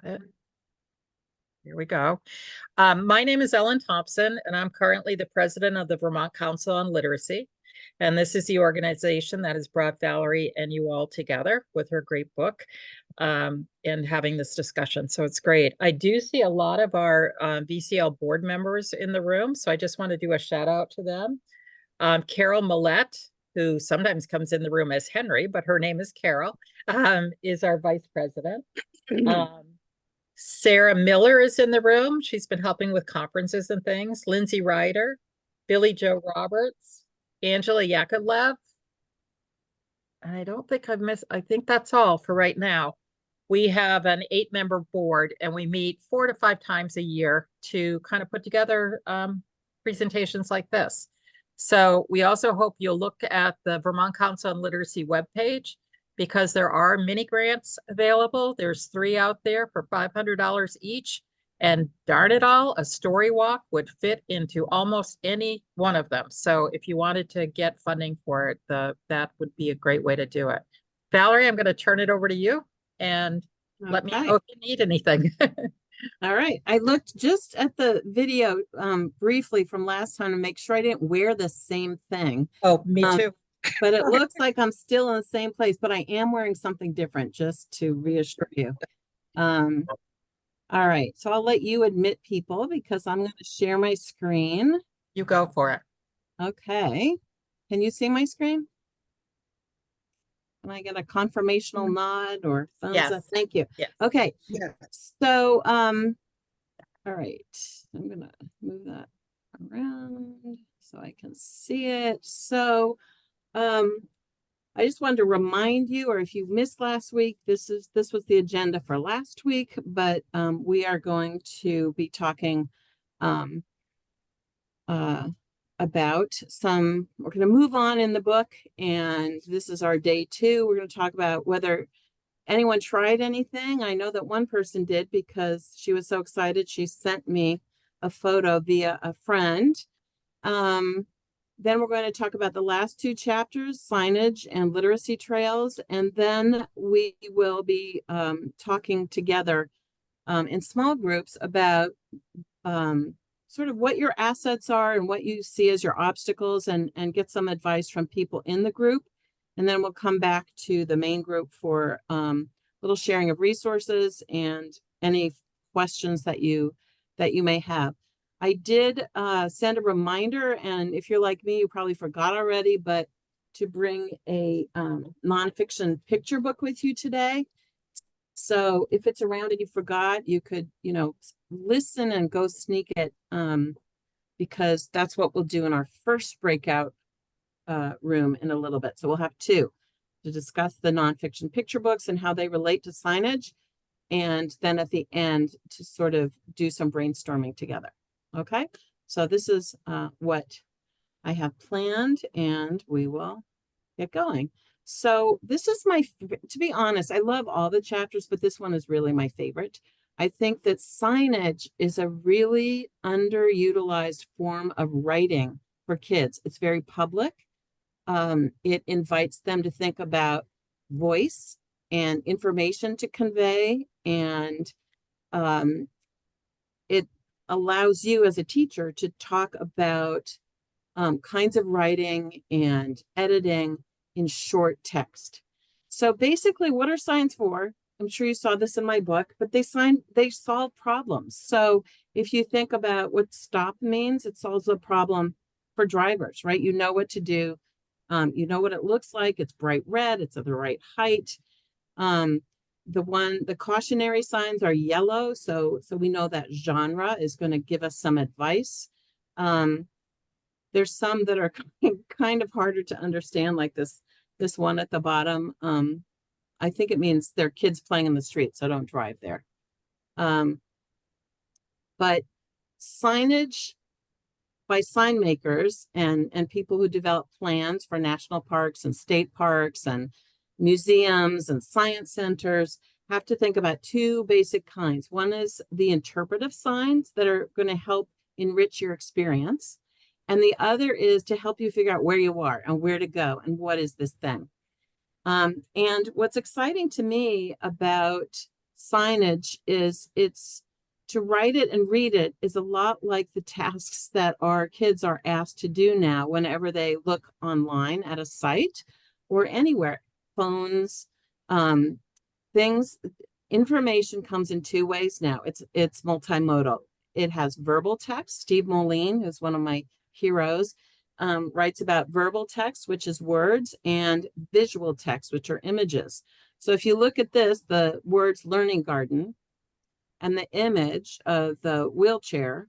Got it. Here we go. My name is Ellen Thompson, and I'm currently the president of the Vermont Council on Literacy. And this is the organization that has brought Valerie and you all together with her great book and having this discussion. So it's great. I do see a lot of our VCL board members in the room, so I just want to do a shout out to them. Carol Millette, who sometimes comes in the room as Henry, but her name is Carol, is our vice president. Sarah Miller is in the room. She's been helping with conferences and things. Lindsay Ryder, Billy Joe Roberts, Angela Yakovlev. I don't think I've missed, I think that's all for right now. We have an 8-member board and we meet 4 to 5 times a year to kind of put together presentations like this. So we also hope you'll look at the Vermont Council on Literacy webpage, because there are mini grants available. There's 3 out there for $500 each. And darn it all, a story walk would fit into almost any one of them. So if you wanted to get funding for it, that would be a great way to do it. Valerie, I'm going to turn it over to you and let me know if you need anything. All right. I looked just at the video briefly from last time to make sure I didn't wear the same thing. Oh, me too. But it looks like I'm still in the same place, but I am wearing something different, just to reassure you. All right, so I'll let you admit people because I'm going to share my screen. You go for it. Okay. Can you see my screen? Can I get a confirmational nod or thumbs up? Thank you. Yes. Okay. Yes. So, all right. I'm going to move that around so I can see it. So, I just wanted to remind you, or if you missed last week, this was the agenda for last week, but we are going to be talking about we're going to move on in the book, and this is our day 2. We're going to talk about whether anyone tried anything. I know that one person did because she was so excited. She sent me a photo via a friend. Then we're going to talk about the last 2 chapters, signage and literacy trails. And then we will be talking together in small groups about sort of what your assets are and what you see as your obstacles, and get some advice from people in the group. And then we'll come back to the main group for a little sharing of resources and any questions that you may have. I did send a reminder, and if you're like me, you probably forgot already, but to bring a nonfiction picture book with you today. So if it's around and you forgot, you could, listen and go sneak it, because that's what we'll do in our first breakout room in a little bit. So we'll have 2 to discuss the nonfiction picture books and how they relate to signage, and then at the end to sort of do some brainstorming together. Okay, so this is what I have planned, and we will get going. So this is to be honest, I love all the chapters, but this one is really my favorite. I think that signage is a really underutilized form of writing for kids. It's very public. It invites them to think about voice and information to convey, and it allows you as a teacher to talk about kinds of writing and editing in short text. So basically, what are signs for? I'm sure you saw this in my book, but they solve problems. So if you think about what stop means, it solves a problem for drivers, right? You know what to do. You know what it looks like. It's bright red. It's of the right height. The cautionary signs are yellow, so we know that genre is going to give us some advice. There's some that are kind of harder to understand, like this one at the bottom. I think it means there are kids playing in the street, so don't drive there. But signage by sign makers and people who develop plans for national parks and state parks and museums and science centers have to think about 2 basic kinds. One is the interpretive signs that are going to help enrich your experience. And the other is to help you figure out where you are and where to go and what is this thing. And what's exciting to me about signage is, it's to write it and read it is a lot like the tasks that our kids are asked to do now whenever they look online at a site or anywhere, phones, things, information comes in two ways now. It's multimodal. It has verbal text. Steve Moline, who's one of my heroes, writes about verbal text, which is words, and visual text, which are images. So if you look at this, the words learning garden and the image of the wheelchair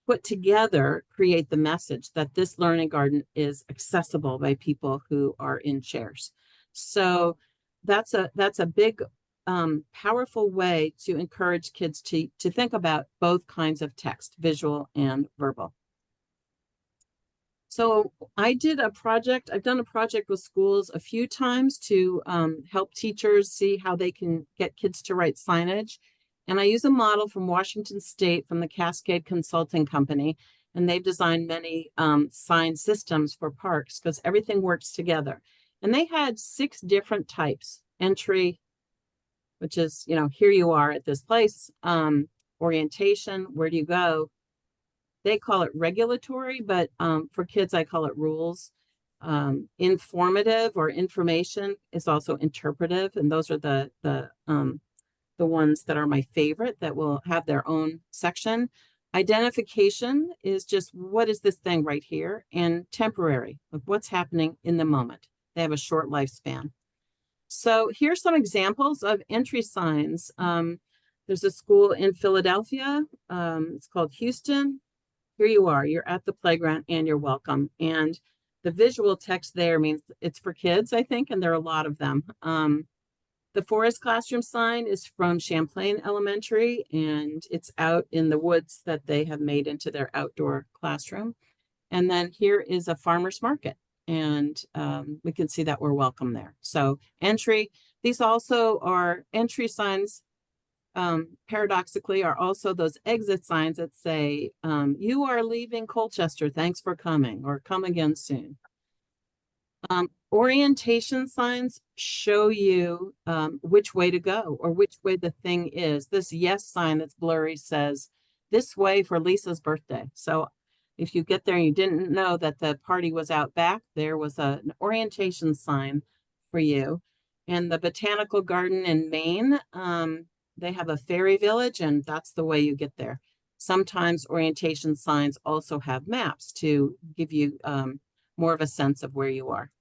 put together create the message that this learning garden is accessible by people who are in chairs. So that's a big, powerful way to encourage kids to think about both kinds of text, visual and verbal. So I've done a project with schools a few times to help teachers see how they can get kids to write signage. And I use a model from Washington State from the Cascade Consulting Company. And they've designed many sign systems for parks because everything works together. And they had 6 different types: entry, which is, here you are at this place, orientation, where do you go? They call it regulatory, but for kids, I call it rules. Informative or information is also interpretive. And those are the ones that are my favorite that will have their own section. Identification is just, what is this thing right here? And temporary, like what's happening in the moment. They have a short lifespan. So here's some examples of entry signs. There's a school in Philadelphia. It's called Houston. Here you are, you're at the playground and you're welcome. And the visual text there means it's for kids, I think, and there are a lot of them. The forest classroom sign is from Champlain Elementary, and it's out in the woods that they have made into their outdoor classroom. And then here is a farmer's market, and we can see that we're welcome there. So entry, these also are entry signs, paradoxically, are also those exit signs that say, you are leaving Colchester, thanks for coming, or come again soon. Orientation signs show you which way to go or which way the thing is. This yes sign that's blurry says this way for Lisa's birthday. So if you get there and you didn't know that the party was out back, there was an orientation sign for you. And the Botanical Garden in Maine, they have a fairy village, and that's the way you get there. Sometimes orientation signs also have maps to give you more of a sense of where you are.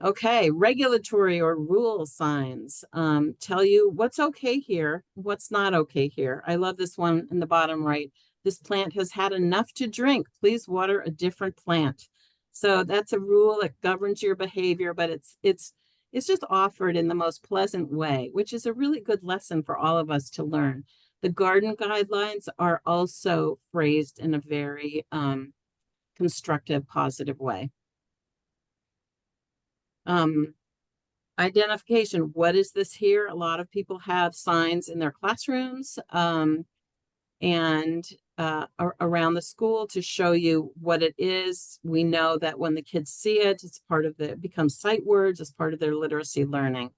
Okay, regulatory or rule signs tell you what's okay here, what's not okay here. I love this one in the bottom right. This plant has had enough to drink. Please water a different plant. So that's a rule that governs your behavior, but it's just offered in the most pleasant way, which is a really good lesson for all of us to learn. The garden guidelines are also phrased in a very constructive, positive way. Identification, what is this here? A lot of people have signs in their classrooms and around the school to show you what it is. We know that when the kids see it, it's part of it becomes sight words as part of their literacy learning.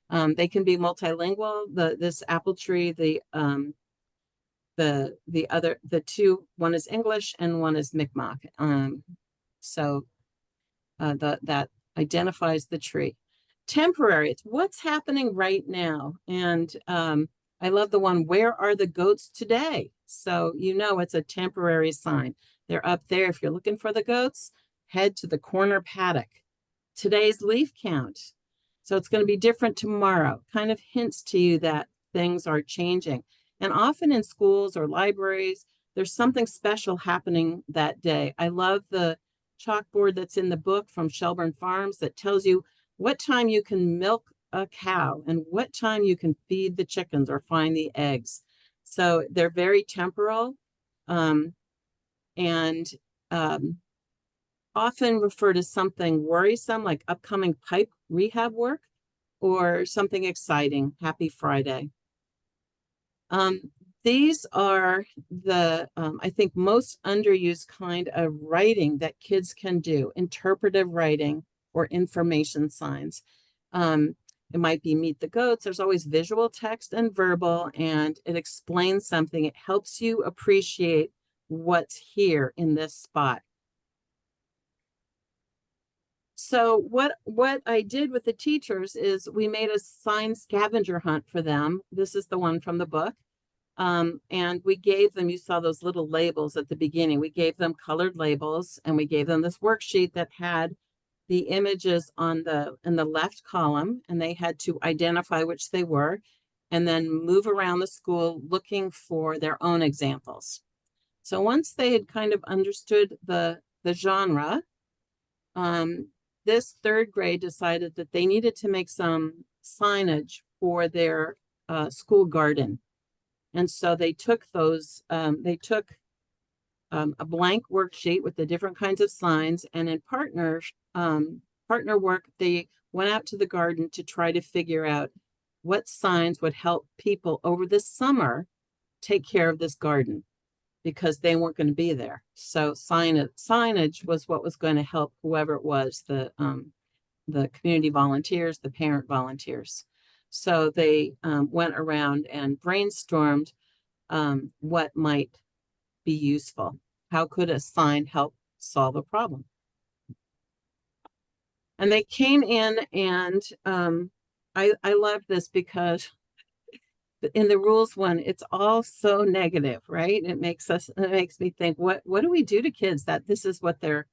They can be multilingual. This apple tree, the two, one is English and one is Mi'kmaq. That identifies the tree. Temporary, it's what's happening right now. And I love the one, where are the goats today? So it's a temporary sign. They're up there. If you're looking for the goats, head to the corner paddock. Today's leaf count. So it's going to be different tomorrow. Kind of hints to you that things are changing. And often in schools or libraries, there's something special happening that day. I love the chalkboard that's in the book from Shelburne Farms that tells you what time you can milk a cow and what time you can feed the chickens or find the eggs. So they're very temporal and often refer to something worrisome like upcoming pipe rehab work or something exciting, Happy Friday. These are the, I think, most underused kind of writing that kids can do, interpretive writing or information signs. it might be meet the goats. There's always visual text and verbal, and it explains something. It helps you appreciate what's here in this spot. So what I did with the teachers is we made a sign scavenger hunt for them. This is the one from the book. And we gave them, you saw those little labels at the beginning. We gave them colored labels, and we gave them this worksheet that had the images in the left column, and they had to identify which they were, and then move around the school looking for their own examples. So once they had kind of understood the genre, this third grade decided that they needed to make some signage for their school garden. And so they took those, a blank worksheet with the different kinds of signs, and in partner work, they went out to the garden to try to figure out what signs would help people over the summer take care of this garden, because they weren't going to be there. So signage was what was going to help whoever it was, the community volunteers, the parent volunteers. So they went around and brainstormed what might be useful. How could a sign help solve a problem? And they came in, and I love this because in the rules one, it's all so negative, right? It makes me think, what do we do to kids that this is what the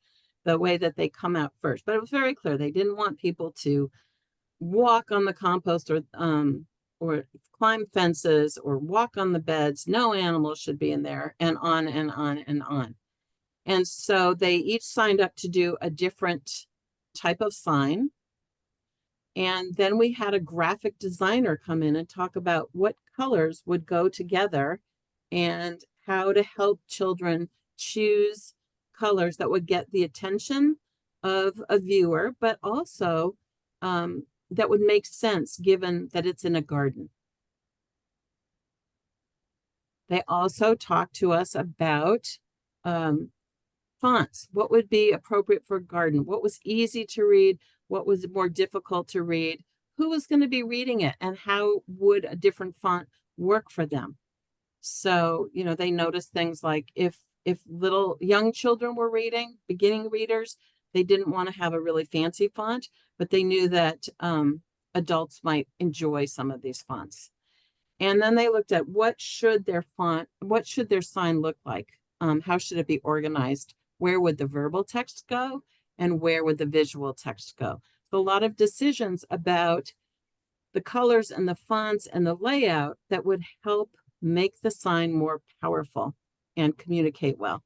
way that they come out first? But it was very clear they didn't want people to walk on the compost or climb fences or walk on the beds. No animals should be in there, and on and on and on. And so they each signed up to do a different type of sign. And then we had a graphic designer come in and talk about what colors would go together and how to help children choose colors that would get the attention of a viewer, but also that would make sense given that it's in a garden. They also talked to us about fonts. What would be appropriate for a garden? What was easy to read? What was more difficult to read? Who was going to be reading it? And how would a different font work for them? So, they noticed things like if little young children were reading, beginning readers, they didn't want to have a really fancy font, but they knew that adults might enjoy some of these fonts. And then they looked at what should their sign look like? How should it be organized? Where would the verbal text go? And where would the visual text go? So a lot of decisions about the colors and the fonts and the layout that would help make the sign more powerful and communicate well.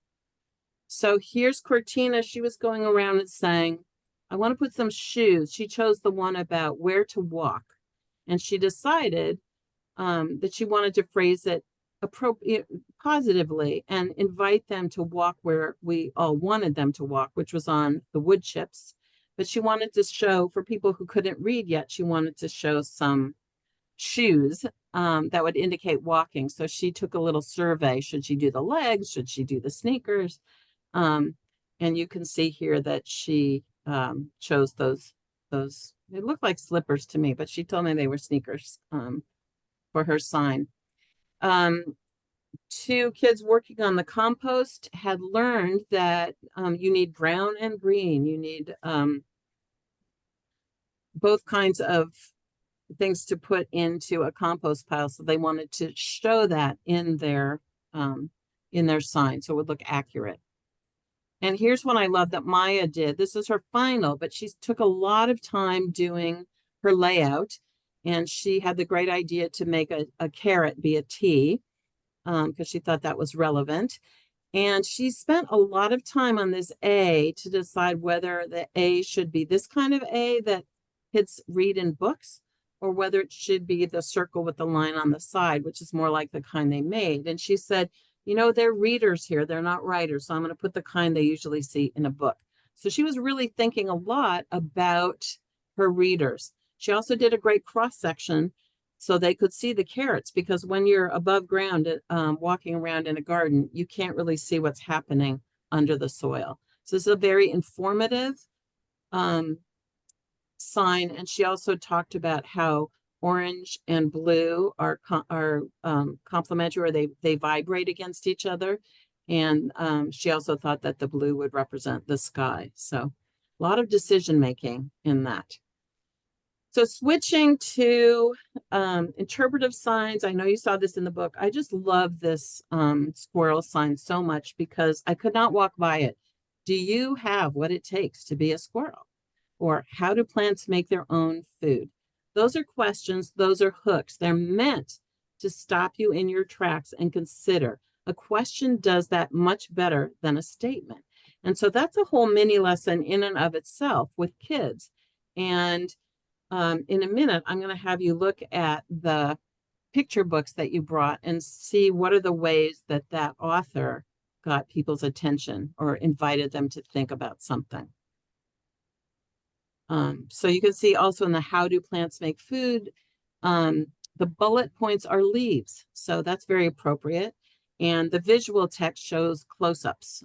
So here's Cortina. She was going around and saying, I want to put some shoes. She chose the one about where to walk. And she decided that she wanted to phrase it positively and invite them to walk where we all wanted them to walk, which was on the wood chips. But she wanted to show, for people who couldn't read yet, she wanted to show some shoes that would indicate walking. So she took a little survey. Should she do the legs? Should she do the sneakers? And you can see here that she chose those, it looked like slippers to me, but she told me they were sneakers for her sign. Two kids working on the compost had learned that you need brown and green. You need both kinds of things to put into a compost pile. So they wanted to show that in their sign, so it would look accurate. And here's one I love that Maya did. This is her final, but she took a lot of time doing her layout. And she had the great idea to make a carrot be a T, because she thought that was relevant. And she spent a lot of time on this A to decide whether the A should be this kind of A that kids read in books, or whether it should be the circle with the line on the side, which is more like the kind they made. And she said, they're readers here, they're not writers, so I'm going to put the kind they usually see in a book. So she was really thinking a lot about her readers. She also did a great cross-section so they could see the carrots, because when you're above ground, walking around in a garden, you can't really see what's happening under the soil. So this is a very informative sign, and she also talked about how orange and blue are complementary, or they vibrate against each other. And she also thought that the blue would represent the sky. So a lot of decision making in that. So switching to interpretive signs, I know you saw this in the book. I just love this squirrel sign so much because I could not walk by it. Do you have what it takes to be a squirrel? Or how do plants make their own food? Those are questions, those are hooks. They're meant to stop you in your tracks and consider. A question does that much better than a statement. And so that's a whole mini lesson in and of itself with kids. And in a minute, I'm going to have you look at the picture books that you brought and see what are the ways that that author got people's attention or invited them to think about something. So you can see also in the how do plants make food, the bullet points are leaves. So that's very appropriate. And the visual text shows close-ups.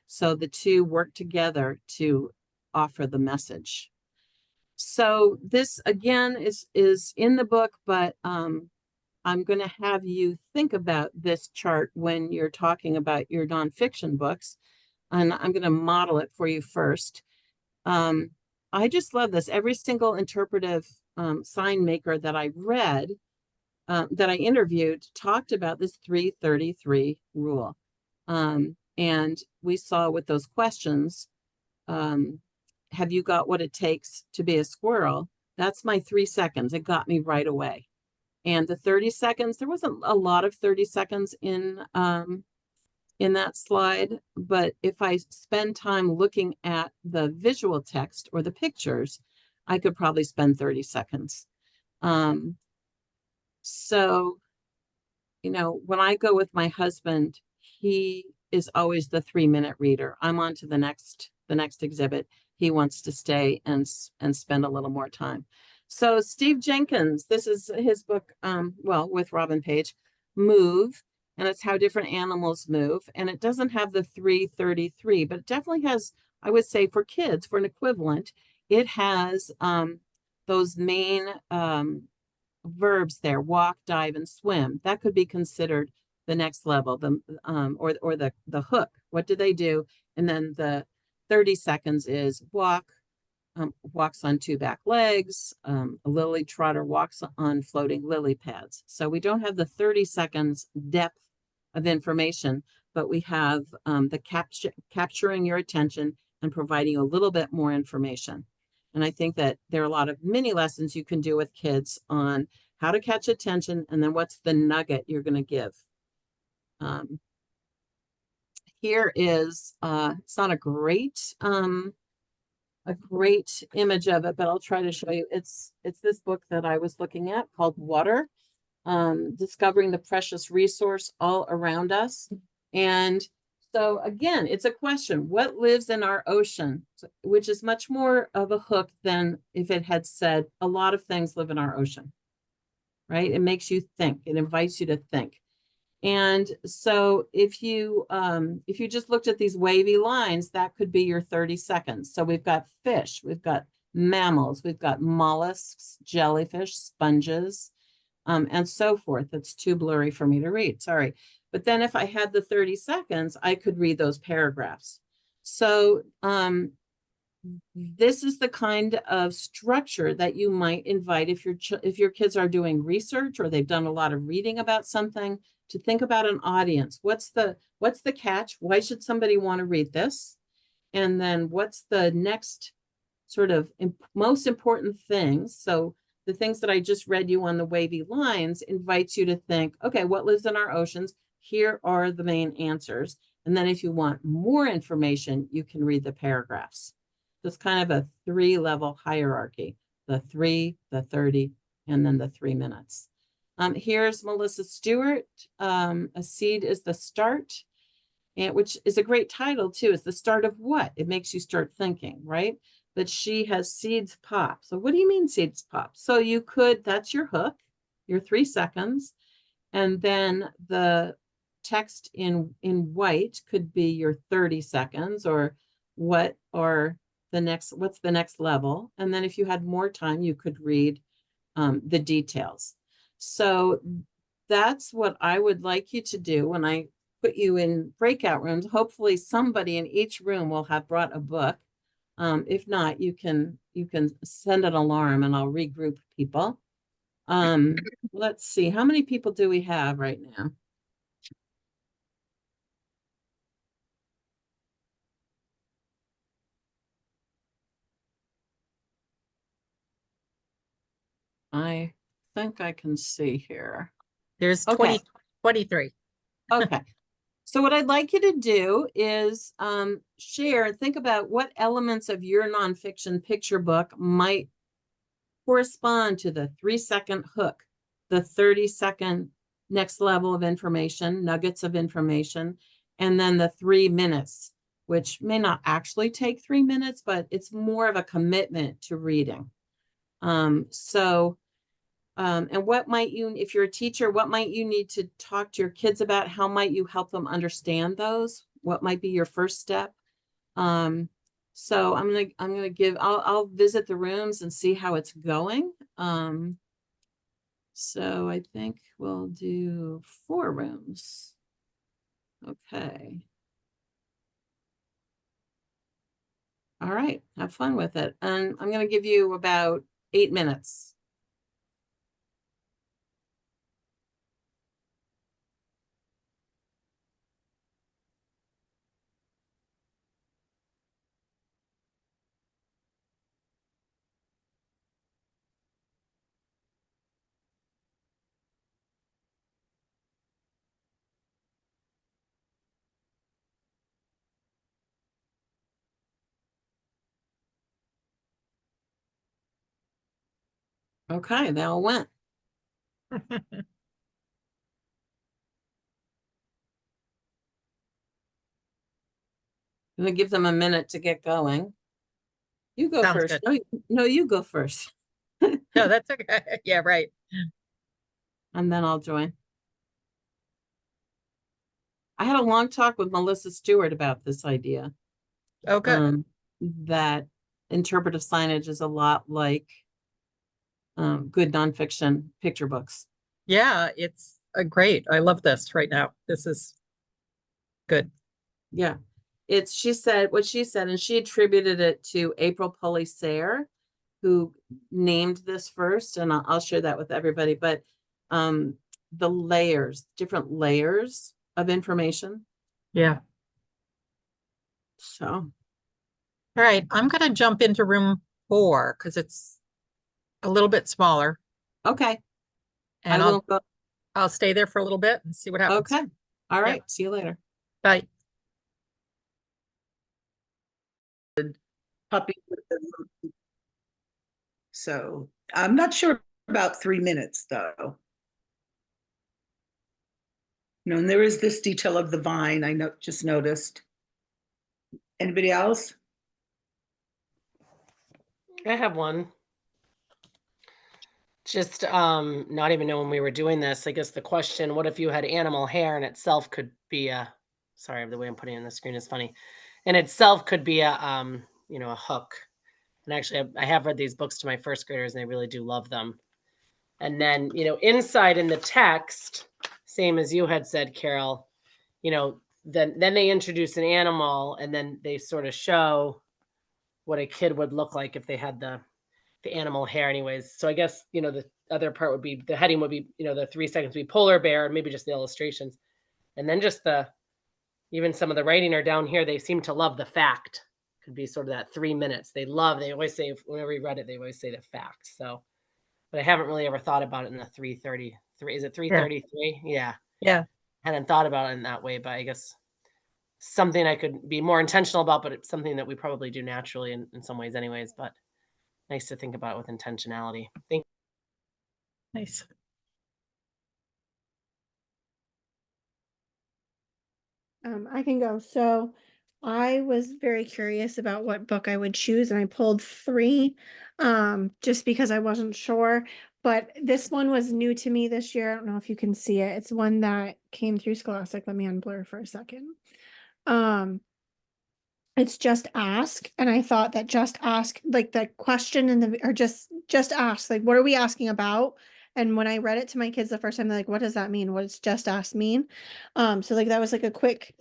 So the two work together to offer the message. So this again is in the book, but I'm going to have you think about this chart when you're talking about your nonfiction books. And I'm going to model it for you first. I just love this. Every single interpretive sign maker that I read, that I interviewed, talked about this 3-33 rule. And we saw with those questions, have you got what it takes to be a squirrel? That's my 3 seconds. It got me right away. And the 30 seconds, there wasn't a lot of 30 seconds in that slide, but if I spend time looking at the visual text or the pictures, I could probably spend 30 seconds. So, you know, when I go with my husband, he is always the 3-minute reader. I'm on to the next exhibit. He wants to stay and spend a little more time. So Steve Jenkins, this is his book, well, with Robin Page, Move, and it's how different animals move. And it doesn't have the 3-33, but it definitely has, I would say for kids, for an equivalent, it has those main verbs there, walk, dive, and swim. That could be considered the next level, or the hook. What do they do? And then the 30 seconds is walk, walks on 2 back legs. A lily trotter walks on floating lily pads. So we don't have the 30 seconds depth of information, but we have the capturing your attention and providing you a little bit more information. And I think that there are a lot of mini lessons you can do with kids on how to catch attention and then what's the nugget you're going to give. Here is, it's not a great image of it, but I'll try to show you. It's this book that I was looking at called Water, Discovering the Precious Resource All Around Us. And so again, it's a question, what lives in our ocean? Which is much more of a hook than if it had said a lot of things live in our ocean, right? It makes you think, it invites you to think. And so if you just looked at these wavy lines, that could be your 30 seconds. So we've got fish, we've got mammals, we've got mollusks, jellyfish, sponges, and so forth. It's too blurry for me to read, sorry. But then if I had the 30 seconds, I could read those paragraphs. So this is the kind of structure that you might invite if your kids are doing research or they've done a lot of reading about something, to think about an audience. What's the catch? Why should somebody want to read this? And then what's the next sort of most important things? So the things that I just read you on the wavy lines invites you to think, okay, what lives in our oceans? Here are the main answers. And then if you want more information, you can read the paragraphs. So it's kind of a 3-level hierarchy, the 3, the 30, and then the 3 minutes. Here's Melissa Stewart. A seed is the start, and which is a great title too. It's the start of what? It makes you start thinking, right? But she has seeds pop. So what do you mean seeds pop? So you could, that's your hook, your 3 seconds. And then the text in white could be your 30 seconds, or what are what's the next level. And then if you had more time, you could read the details. So that's what I would like you to do when I put you in breakout rooms. Hopefully somebody in each room will have brought a book. If not, you can send an alarm and I'll regroup people. Let's see, how many people do we have right now? I think I can see here. There's Okay. 23. Okay. So what I'd like you to do is share, think about what elements of your nonfiction picture book might correspond to the 3-second hook, the 30-second next level of information, nuggets of information, and then the 3 minutes, which may not actually take 3 minutes, but it's more of a commitment to reading. And what might you, if you're a teacher, what might you need to talk to your kids about? How might you help them understand those? What might be your first step? So I'll visit the rooms and see how it's going. So I think we'll do 4 rooms. Okay. All right, have fun with it. And I'm going to give you about 8 minutes. Okay, they all went. I'm going to give them a minute to get going. You go Sounds first. good. No, you go first. No, that's okay. Yeah, right. And then I'll join. I had a long talk with Melissa Stewart about this idea. Oh, good. That interpretive signage is a lot like good nonfiction picture books. Yeah, it's great. I love this right now. This is good. Yeah. She said what she said, and she attributed it to April Pulley Sayre, who named this first, and I'll share that with everybody. But the layers, different layers of information. Yeah. So, All right. I'm going to jump into room 4 because it's a little bit smaller, okay, I and will go. I'll stay there for a little bit and see what happens. Okay. All right. Yep. See you later. Bye. Puppy. So I'm not sure about 3 minutes though. And there is this detail of the vine I just noticed. Anybody else? I have one. Just not even knowing we were doing this. I guess the question, what if you had animal hair in itself could be a sorry, the way I'm putting it on the screen is funny. In itself could be a a hook. And actually I have read these books to my first graders and they really do love them. And then, inside in the text, same as you had said, Carol, then they introduce an animal and then they sort of show what a kid would look like if they had the animal hair anyways. So I guess, the other part would be, the heading would be, the 3 seconds would be polar bear, and maybe just the illustrations. And then just even some of the writing are down here. They seem to love the fact. Could be sort of that 3 minutes. They always say, whenever you read it, they always say the fact. So, but I haven't really ever thought about it in the 333. Is it 333? Yeah. Yeah. Hadn't thought about it in that way, but I guess something I could be more intentional about, but it's something that we probably do naturally in some ways anyways, but nice to think about it with intentionality. Thank you. Nice. I can go. So I was very curious about what book I would choose, and I pulled 3 just because I wasn't sure. But this one was new to me this year. I don't know if you can see it. It's one that came through Scholastic. Let me unblur for a second. it's just ask. And I thought that just ask, like the question and or just ask, like, what are we asking about? And when I read it to my kids the first time, they're like, what does that mean? What does just ask mean? So like that was like a quick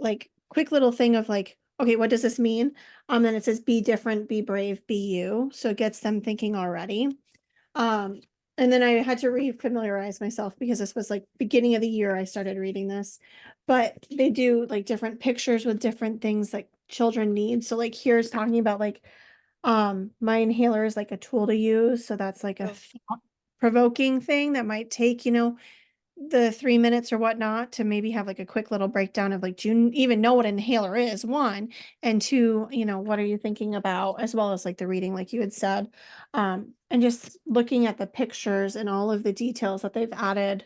little thing of like, okay, what does this mean? Then it says be different, be brave, be you. So it gets them thinking already. And then I had to re-familiarize myself because this was like beginning of the year I started reading this. But they do like different pictures with different things like children need. So like here's talking about like my inhaler is like a tool to use. So that's like a provoking thing that might take, the 3 minutes or whatnot to maybe have like a quick little breakdown of like, do you even know what an inhaler is? One, and two, what are you thinking about, as well as like the reading, like you had said. And just looking at the pictures and all of the details that they've added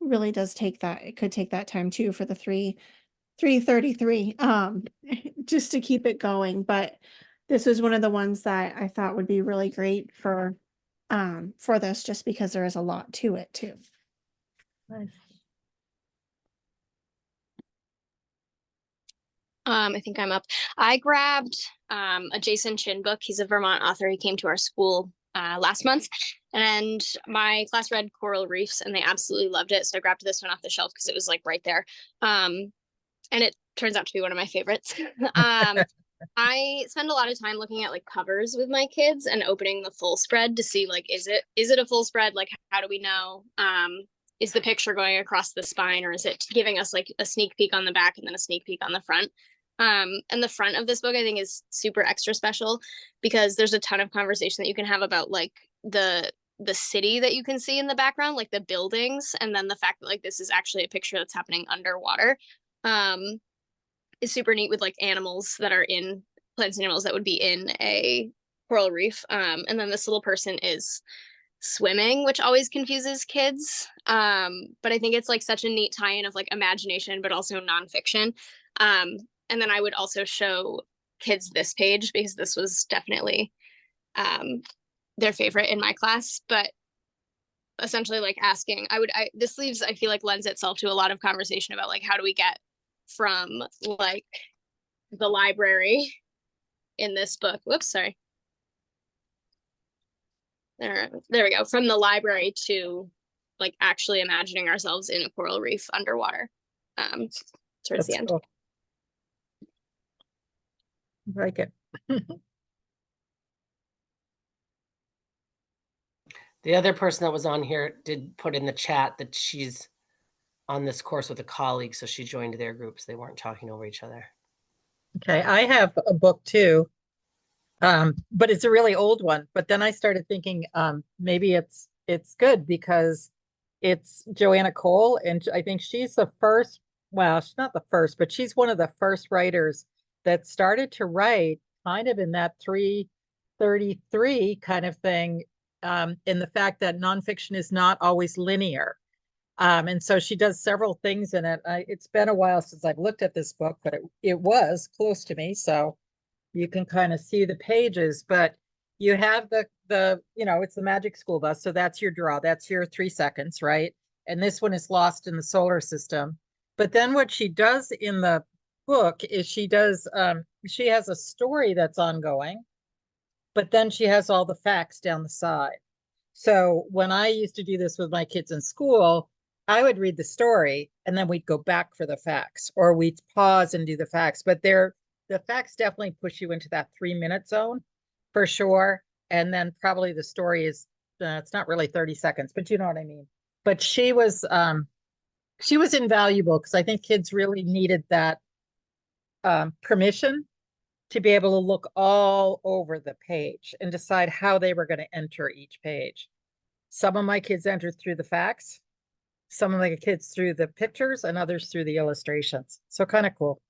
really does take that. It could take that time too for the 333, just to keep it going. But this was one of the ones that I thought would be really great for this, just because there is a lot to it too. Nice. I think I'm up. I grabbed a Jason Chin book. He's a Vermont author. He came to our school last month, and my class read Coral Reefs, and they absolutely loved it. So I grabbed this one off the shelf because it was like right there. And it turns out to be one of my favorites. I spend a lot of time looking at like covers with my kids and opening the full spread to see like, is it a full spread? Like, how do we know? Is the picture going across the spine, or is it giving us like a sneak peek on the back and then a sneak peek on the front? And the front of this book I think is super extra special because there's a ton of conversation that you can have about like the city that you can see in the background, like the buildings, and then the fact that like this is actually a picture that's happening underwater. Is super neat with like animals that are in plants and animals that would be in a coral reef. And then this little person is swimming, which always confuses kids. But I think it's like such a neat tie-in of like imagination, but also nonfiction. And then I would also show kids this page because this was definitely their favorite in my class. But essentially like asking, this leaves, I feel like lends itself to a lot of conversation about like, how do we get from like the library in this book. Whoops, sorry. There we go. From the library to like actually imagining ourselves in a coral reef underwater. Towards That's the end. cool. I like it. The other person that was on here did put in the chat that she's on this course with a colleague, so she joined their groups. They weren't talking over each other. Okay, I have a book too, but it's a really old one. But then I started thinking maybe it's good because it's Joanna Cole, and I think she's the first. Well, she's not the first, but she's one of the first writers that started to write kind of in that 333 kind of thing, in the fact that nonfiction is not always linear. And so she does several things in it. It's been a while since I've looked at this book, but it was close to me. So you can kind of see the pages, but you have it's the magic school bus. So that's your draw. That's your 3 seconds, right? And this one is lost in the solar system. But then what she does in the book is she has a story that's ongoing, but then she has all the facts down the side. So when I used to do this with my kids in school, I would read the story and then we'd go back for the facts, or we'd pause and do the facts. But the facts definitely push you into that 3-minute zone for sure. And then probably the story is, it's not really 30 seconds, but you know what I mean? But she was invaluable because I think kids really needed that permission to be able to look all over the page and decide how they were going to enter each page. Some of my kids entered through the facts, some of my kids through the pictures, and others through the illustrations. So kind of cool.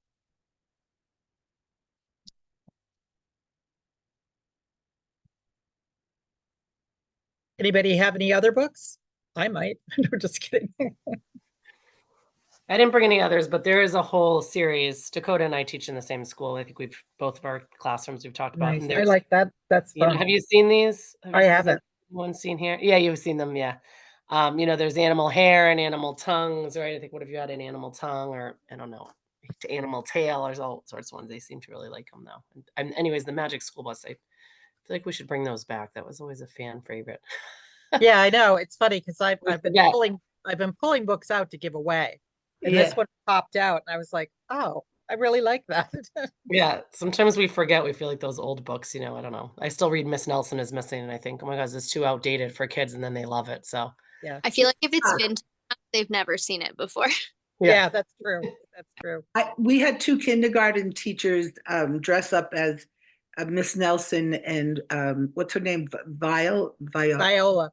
Anybody have any other books? I might. No, just kidding. I didn't bring any others, but there is a whole series. Dakota and I teach in the same school. I think both of our classrooms we've talked about. Nice. And I like that. That's fun. have you seen these? I haven't. One seen here? Yeah, you've seen them. Yeah. There's animal hair and animal tongues, right? I think, what if you had an animal tongue, or I don't know. to Animal Tale. There's all sorts of ones. They seem to really like them though. And anyways, the Magic School Bus, I feel like we should bring those back. That was always a fan favorite. Yeah, I know. It's funny because I've been forget. pulling books out to give away. And Yeah. this one popped out and I was like, oh, I really like that. Yeah, sometimes we forget. We feel like those old books, I don't know. I still read Miss Nelson is Missing, and I think, oh my gosh, it's too outdated for kids, and then they love it. So Yeah. I feel like if it's Ah. vintage, they've never seen it before. Yeah, that's true. That's true. We had 2 kindergarten teachers dress up as Miss Nelson and what's her name? Viola Viola. Viola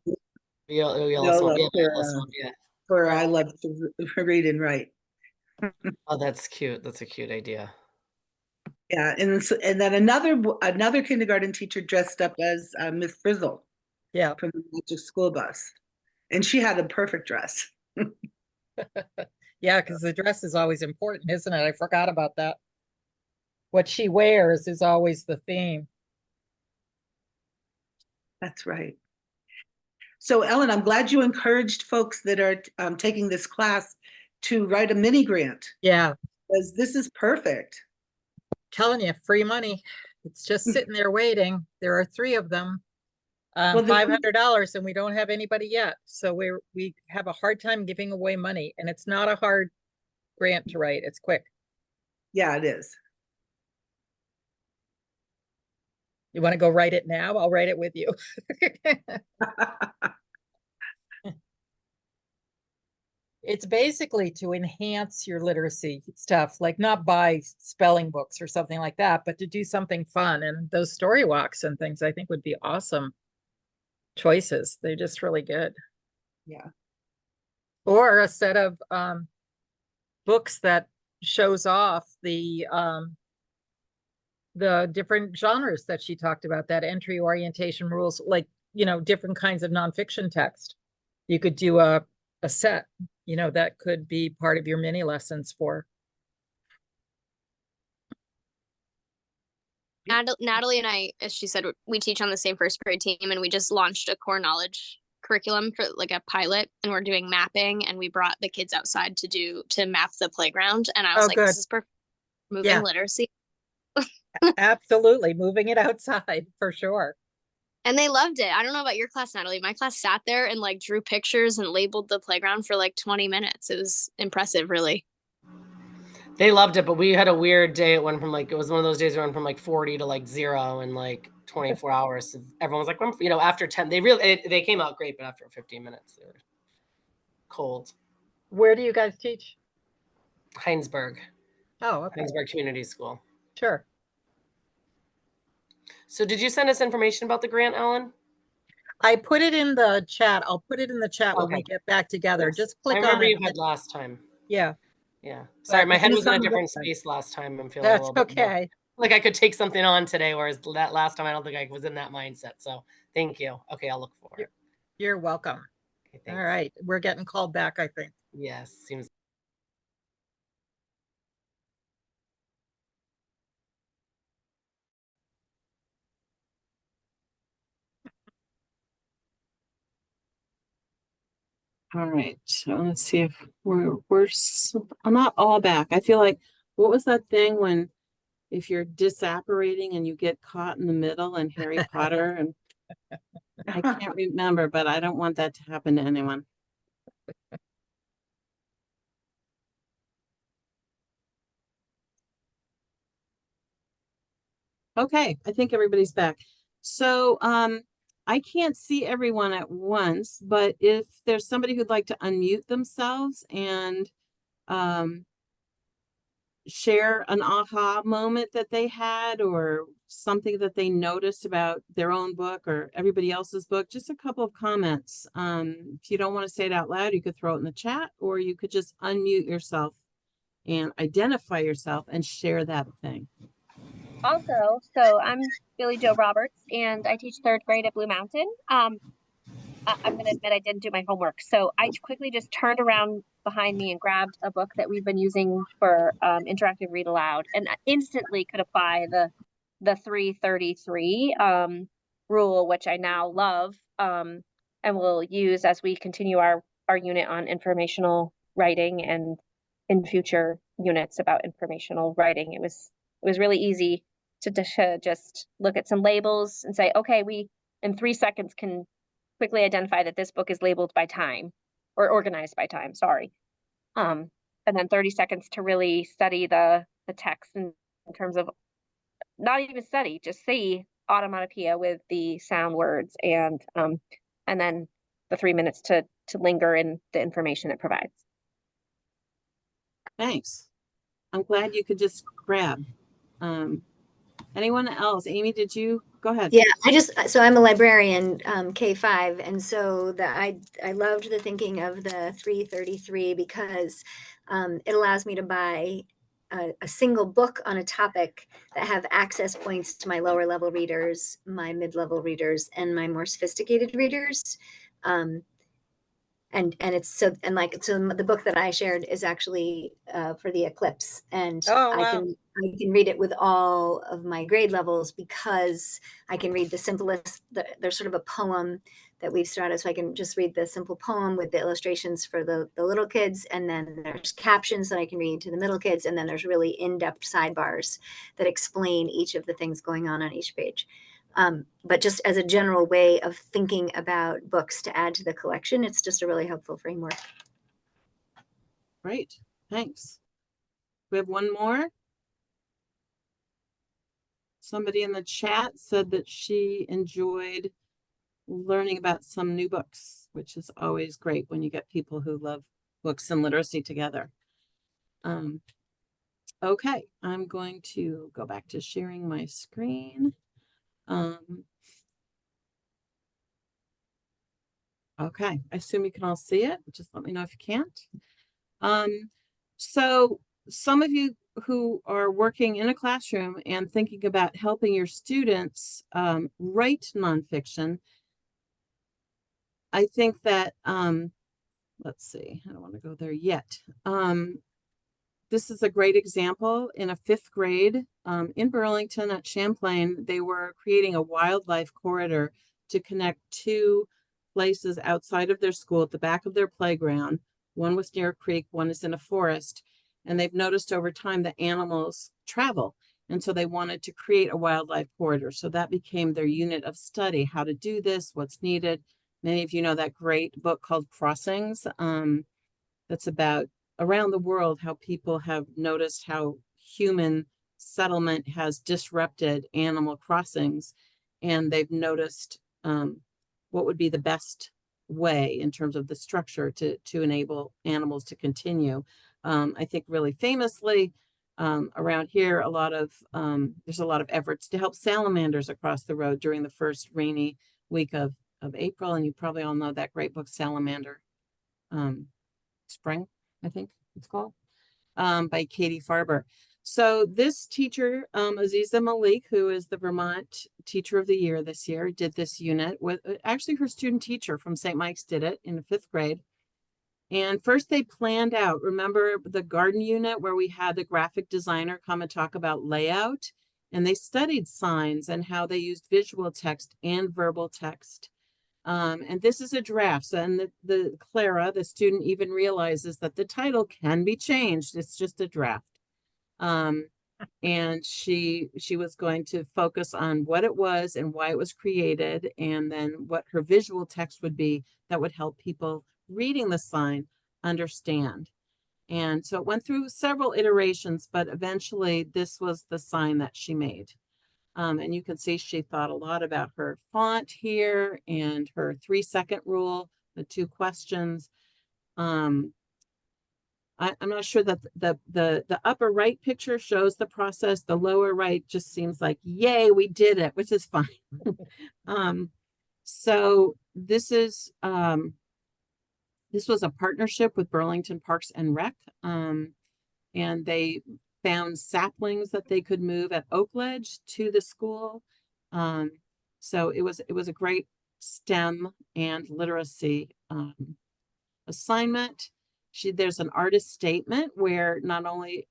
yeah. for I love to read and write. Oh, that's cute. That's a cute idea. Yeah, and then another kindergarten teacher dressed up as Miss Frizzle Yeah. from the Magic School Bus, and she had a perfect dress. Yeah, because the dress is always important, isn't it? I forgot about that. What she wears is always the theme. That's right. So, Ellen, I'm glad you encouraged folks that are taking this class to write a mini grant, Yeah, because this is perfect. telling you, free money. It's just sitting there waiting. There are 3 of them. Well, $500, and we don't have anybody yet. So we have a hard time giving away money, and it's not a hard grant to write. It's quick. Yeah, it is. You want to go write it now? I'll write it with you. It's basically to enhance your literacy stuff, like not buy spelling books or something like that, but to do something fun. And those story walks and things I think would be awesome choices. They're just really good. Yeah. Or a set of books that shows off the different genres that she talked about, that entry orientation rules, like, different kinds of nonfiction text. You could do a set, that could be part of your mini lessons for. Natalie and I, as she said, we teach on the same first grade team, and we just launched a core knowledge curriculum for like a pilot, and we're doing mapping, and we brought the kids outside to map the playground, and I was like, good. this is perfect. Moving Yeah. literacy. Absolutely. Moving it outside for sure. And they loved it. I don't know about your class, Natalie. My class sat there and like drew pictures and labeled the playground for like 20 minutes. It was impressive, really. They loved it, but we had a weird day. It went from it was one of those days where it went from 40 to 0 in 24 hours. So everyone was like, after 10, they came out great, but after 15 minutes, they were cold. Where do you guys teach? Heinsberg. Oh, okay. Heinsberg Community School. Sure. So did you send us information about the grant, Ellen? I put it in the chat. I'll put it in the chat when we Okay. get back together. Yes. Just click I on remember it. you had last time. Yeah. Yeah. Sorry, my But- head was in a Some- different space last time. I'm feeling a That's little bit more okay. like I could take something on today, whereas that last time I don't think I was in that mindset. So thank you. Okay, I'll look for it. You're welcome. Okay, All thanks. right. We're getting called back, I think. Yes, seems. All right, so let's see if I'm not all back. I feel like, what was that thing when if you're disapparating and you get caught in the middle in Harry Potter? And I can't remember, but I don't want that to happen to anyone. Okay, I think everybody's back. So I can't see everyone at once, but if there's somebody who'd like to unmute themselves and share an aha moment that they had or something that they noticed about their own book or everybody else's book, just a couple of comments. If you don't want to say it out loud, you could throw it in the chat, or you could just unmute yourself and identify yourself and share that thing. Also, so I'm Billy Joe Roberts, and I teach third grade at Blue Mountain. I'm going to admit I didn't do my homework, so I quickly just turned around behind me and grabbed a book that we've been using for interactive read aloud, and instantly could apply the 333 rule, which I now love, and will use as we continue our unit on informational writing and in future units about informational writing. It was really easy to just look at some labels and say, okay, we in 3 seconds can quickly identify that this book is labeled by time or organized by time, sorry. And then 30 seconds to really study the text in terms of not even study, just see automatopoeia with the sound words, and then the 3 minutes to linger in the information it provides. Thanks. I'm glad you could just grab. Anyone else? Amy, did you go ahead? Yeah, so I'm a librarian, K5, and so I loved the thinking of the 333 because it allows me to buy a single book on a topic that have access points to my lower level readers, my mid-level readers, and my more sophisticated readers. And it's so the book that I shared is actually for the eclipse, and Oh, I wow. can read it with all of my grade levels because I can read the simplest. There's sort of a poem that we've started, so I can just read the simple poem with the illustrations for the little kids, and then there's captions that I can read to the middle kids, and then there's really in-depth sidebars that explain each of the things going on each page. But just as a general way of thinking about books to add to the collection, it's just a really helpful framework. Great, thanks. We have one more. Somebody in the chat said that she enjoyed learning about some new books, which is always great when you get people who love books and literacy together. Okay, I'm going to go back to sharing my screen. Okay, I assume you can all see it. Just let me know if you can't. So some of you who are working in a classroom and thinking about helping your students write nonfiction, I think that, let's see, I don't want to go there yet. This is a great example. In a 5th grade in Burlington at Champlain, they were creating a wildlife corridor to connect 2 places outside of their school at the back of their playground. One was near a creek, one is in a forest. And they've noticed over time that animals travel. And so they wanted to create a wildlife corridor. So that became their unit of study, how to do this, what's needed. Many of you know that great book called Crossings. That's about around the world how people have noticed how human settlement has disrupted animal crossings. And they've noticed what would be the best way in terms of the structure to enable animals to continue. I think really famously around here, there's a lot of efforts to help salamanders across the road during the first rainy week of April. And you probably all know that great book, Salamander Spring, I think it's called, by Katie Farber. So this teacher, Aziza Malik, who is the Vermont Teacher of the Year this year, did this unit with actually her student teacher from St. Mike's did it in the 5th grade. And first they planned out, remember the garden unit where we had the graphic designer come and talk about layout, and they studied signs and how they used visual text and verbal text. And this is a draft. So, and the Clara, the student, even realizes that the title can be changed. It's just a draft. And she was going to focus on what it was and why it was created, and then what her visual text would be that would help people reading the sign understand. And so it went through several iterations, but eventually this was the sign that she made. And you can see she thought a lot about her font here and her 3-second rule, the 2 questions. I'm not sure that the upper right picture shows the process. The lower right just seems like, yay, we did it, which is fine. So this was a partnership with Burlington Parks and Rec, and they found saplings that they could move at Oakledge to the school. So it was a great STEM and literacy assignment. There's an artist statement where not only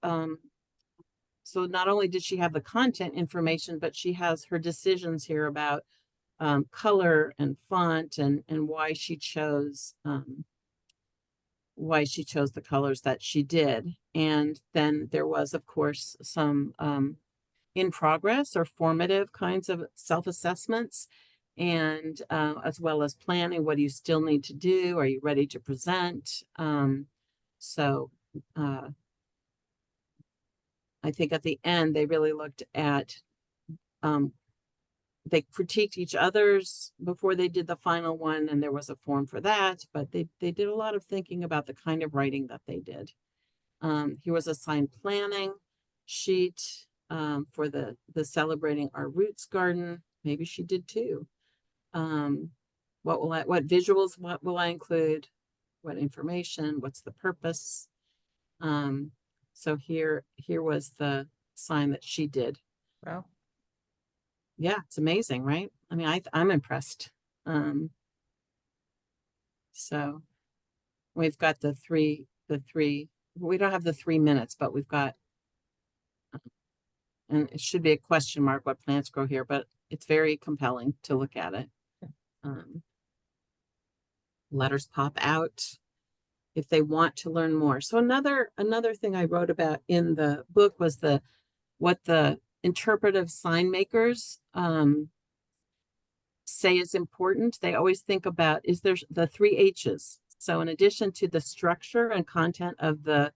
did she have the content information, but she has her decisions here about color and font and why she chose the colors that she did. And then there was, of course, some in progress or formative kinds of self-assessments, and as well as planning. What do you still need to do? Are you ready to present? So I think at the end, they really looked at, they critiqued each other's before they did the final one, and there was a form for that, but they did a lot of thinking about the kind of writing that they did. Here was a signed planning sheet for the Celebrating Our Roots garden. Maybe she did too. What visuals, what will I include? What information? What's the purpose? So here was the sign that she did. Wow. Yeah, it's amazing, right? I mean, I'm impressed. So we've got the three, we don't have the 3 minutes, but we've got, and it should be a question mark, what plants grow here, but it's very compelling to look at it. Letters pop out if they want to learn more. So another thing I wrote about in the book was what the interpretive sign makers say is important. They always think about, is there the 3 H's. So in addition to the structure and content of the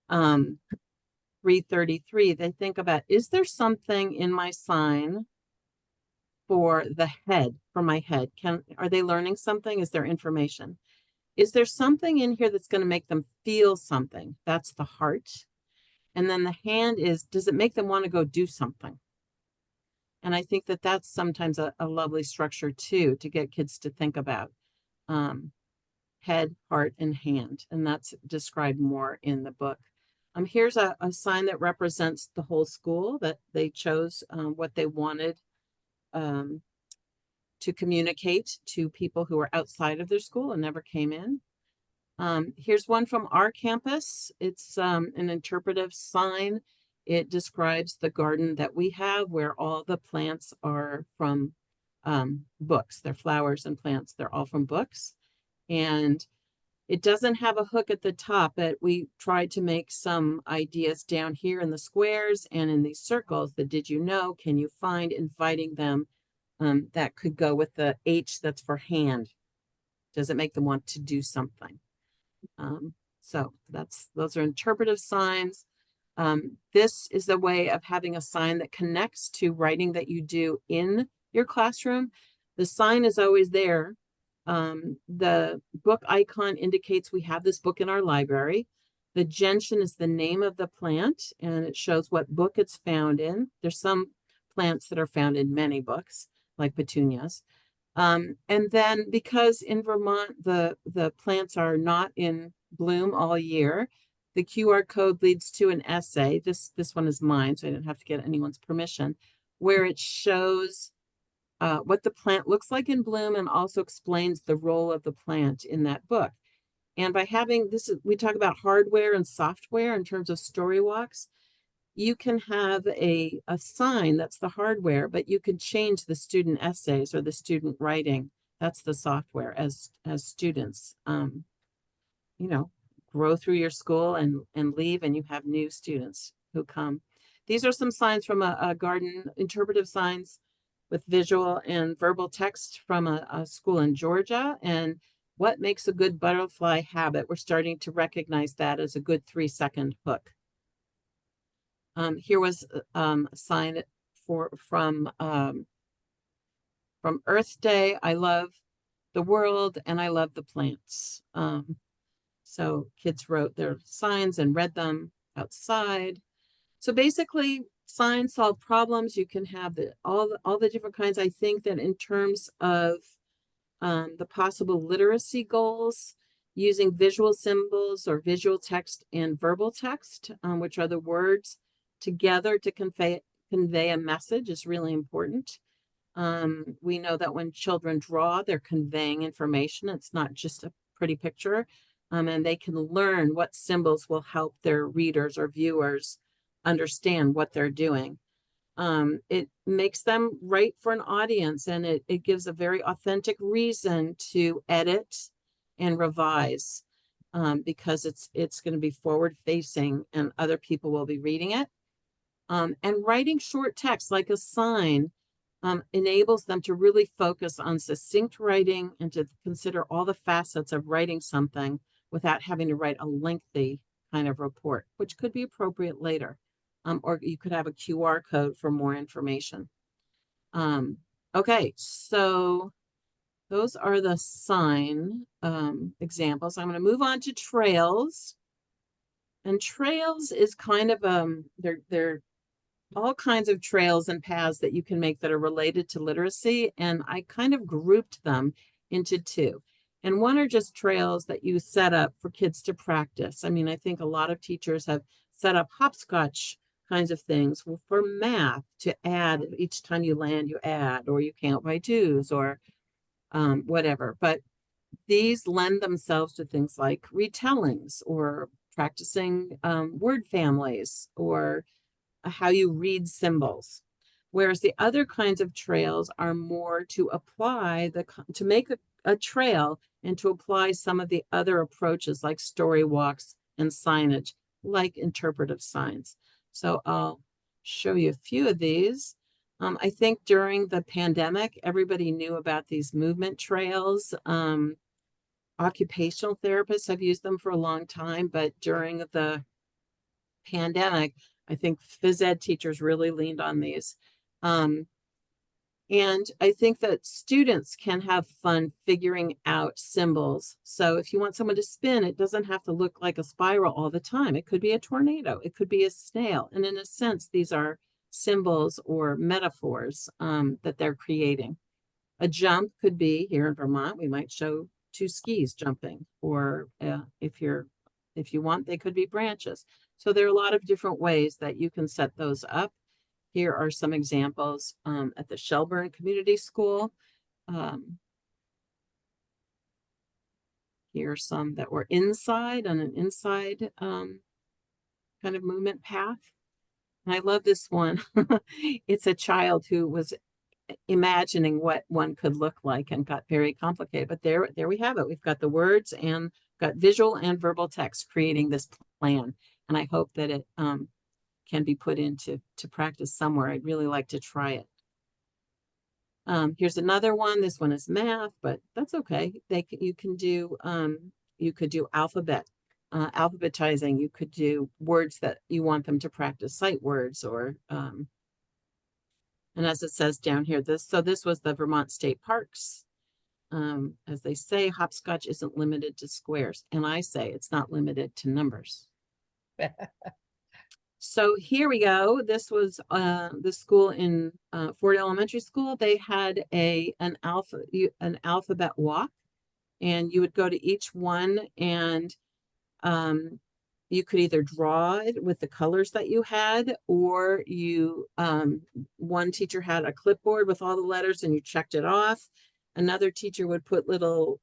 333, they think about, is there something in my sign for the head, for my head? Are they learning something? Is there information? Is there something in here that's going to make them feel something? That's the heart. And then the hand is, does it make them want to go do something? And I think that that's sometimes a lovely structure too, to get kids to think about head, heart, and hand. And that's described more in the book. Here's a sign that represents the whole school, that they chose what they wanted to communicate to people who are outside of their school and never came in. Here's one from our campus. It's an interpretive sign. It describes the garden that we have, where all the plants are from books. They're flowers and plants. They're all from books. And it doesn't have a hook at the top, but we tried to make some ideas down here in the squares and in these circles. The did you know, can you find, inviting them, that could go with the H that's for hand. Does it make them want to do something? So those are interpretive signs. This is a way of having a sign that connects to writing that you do in your classroom. The sign is always there. The book icon indicates we have this book in our library. The gentian is the name of the plant, and it shows what book it's found in. There's some plants that are found in many books, like petunias. And then because in Vermont, the plants are not in bloom all year, the QR code leads to an essay. This one is mine, so I didn't have to get anyone's permission, where it shows what the plant looks like in bloom and also explains the role of the plant in that book. And by having this, we talk about hardware and software in terms of story walks. You can have a sign that's the hardware, but you can change the student essays or the student writing. That's the software as students, grow through your school and leave, and you have new students who come. These are some signs from a garden, interpretive signs with visual and verbal text from a school in Georgia. And what makes a good butterfly habit? We're starting to recognize that as a good 3-second hook. Here was a sign from Earth Day. I love the world and I love the plants. So kids wrote their signs and read them outside. So basically, signs solve problems. You can have all the different kinds. I think that in terms of the possible literacy goals, using visual symbols or visual text and verbal text, which are the words together to convey a message, is really important. We know that when children draw, they're conveying information. It's not just a pretty picture, and they can learn what symbols will help their readers or viewers understand what they're doing. It makes them write for an audience, and it gives a very authentic reason to edit and revise. because it's going to be forward facing and other people will be reading it. And writing short text like a sign enables them to really focus on succinct writing and to consider all the facets of writing something without having to write a lengthy kind of report, which could be appropriate later. Or you could have a QR code for more information. Okay, so those are the sign examples. I'm going to move on to trails. And trails is kind of they're all kinds of trails and paths that you can make that are related to literacy. And I kind of grouped them into two. And one are just trails that you set up for kids to practice. I mean, I think a lot of teachers have set up hopscotch kinds of things for math to add each time you land, you add, or you count by twos or whatever. But these lend themselves to things like retellings or practicing word families or how you read symbols. Whereas the other kinds of trails are more to apply to make a trail and to apply some of the other approaches like story walks and signage, like interpretive signs. So I'll show you a few of these. I think during the pandemic, everybody knew about these movement trails. Occupational therapists have used them for a long time, but during the pandemic, I think phys ed teachers really leaned on these. And I think that students can have fun figuring out symbols. So if you want someone to spin, it doesn't have to look like a spiral all the time. It could be a tornado. It could be a snail. And in a sense, these are symbols or metaphors that they're creating. A jump could be, here in Vermont, we might show two skis jumping, or if you want, they could be branches. So there are a lot of different ways that you can set those up. Here are some examples at the Shelburne Community School. Here are some that were inside on an inside kind of movement path. And I love this one. It's a child who was imagining what one could look like and got very complicated. But there we have it. We've got the words and got visual and verbal text creating this plan. And I hope that it can be put into practice somewhere. I'd really like to try it. Here's another one. This one is math, but that's okay. You could do alphabetizing. You could do words that you want them to practice, sight words, or and as it says down here, this was the Vermont State Parks. As they say, hopscotch isn't limited to squares. And I say it's not limited to numbers. So here we go. This was the school in Ford Elementary School. They had an alphabet walk, and you would go to each one, and you could either draw it with the colors that you had, or one teacher had a clipboard with all the letters and you checked it off. Another teacher would put little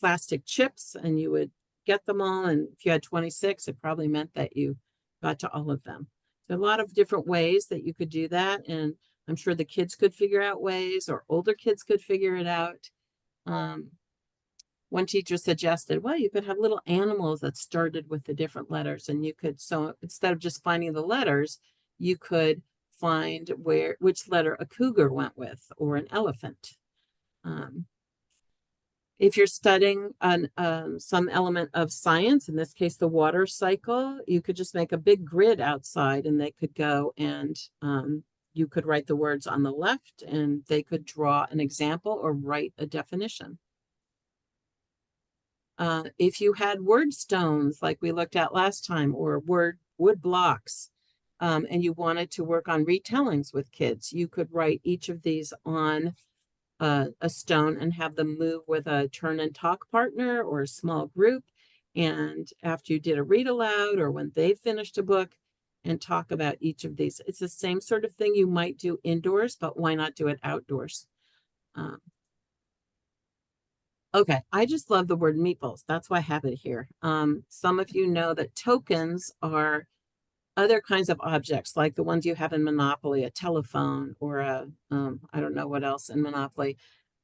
plastic chips and you would get them all. And if you had 26, it probably meant that you got to all of them. So a lot of different ways that you could do that. And I'm sure the kids could figure out ways, or older kids could figure it out. One teacher suggested, well, you could have little animals that started with the different letters, and you could, so instead of just finding the letters, you could find which letter a cougar went with, or an elephant. If you're studying some element of science, in this case, the water cycle, you could just make a big grid outside, and they could go and you could write the words on the left, and they could draw an example or write a definition. If you had word stones like we looked at last time, or wood blocks, and you wanted to work on retellings with kids, you could write each of these on a stone and have them move with a turn and talk partner or a small group. And after you did a read aloud, or when they finished a book, and talk about each of these. It's the same sort of thing you might do indoors, but why not do it outdoors? Okay, I just love the word meeples. That's why I have it here. Some of you know that tokens are other kinds of objects, like the ones you have in Monopoly, a telephone, or I don't know what else in Monopoly,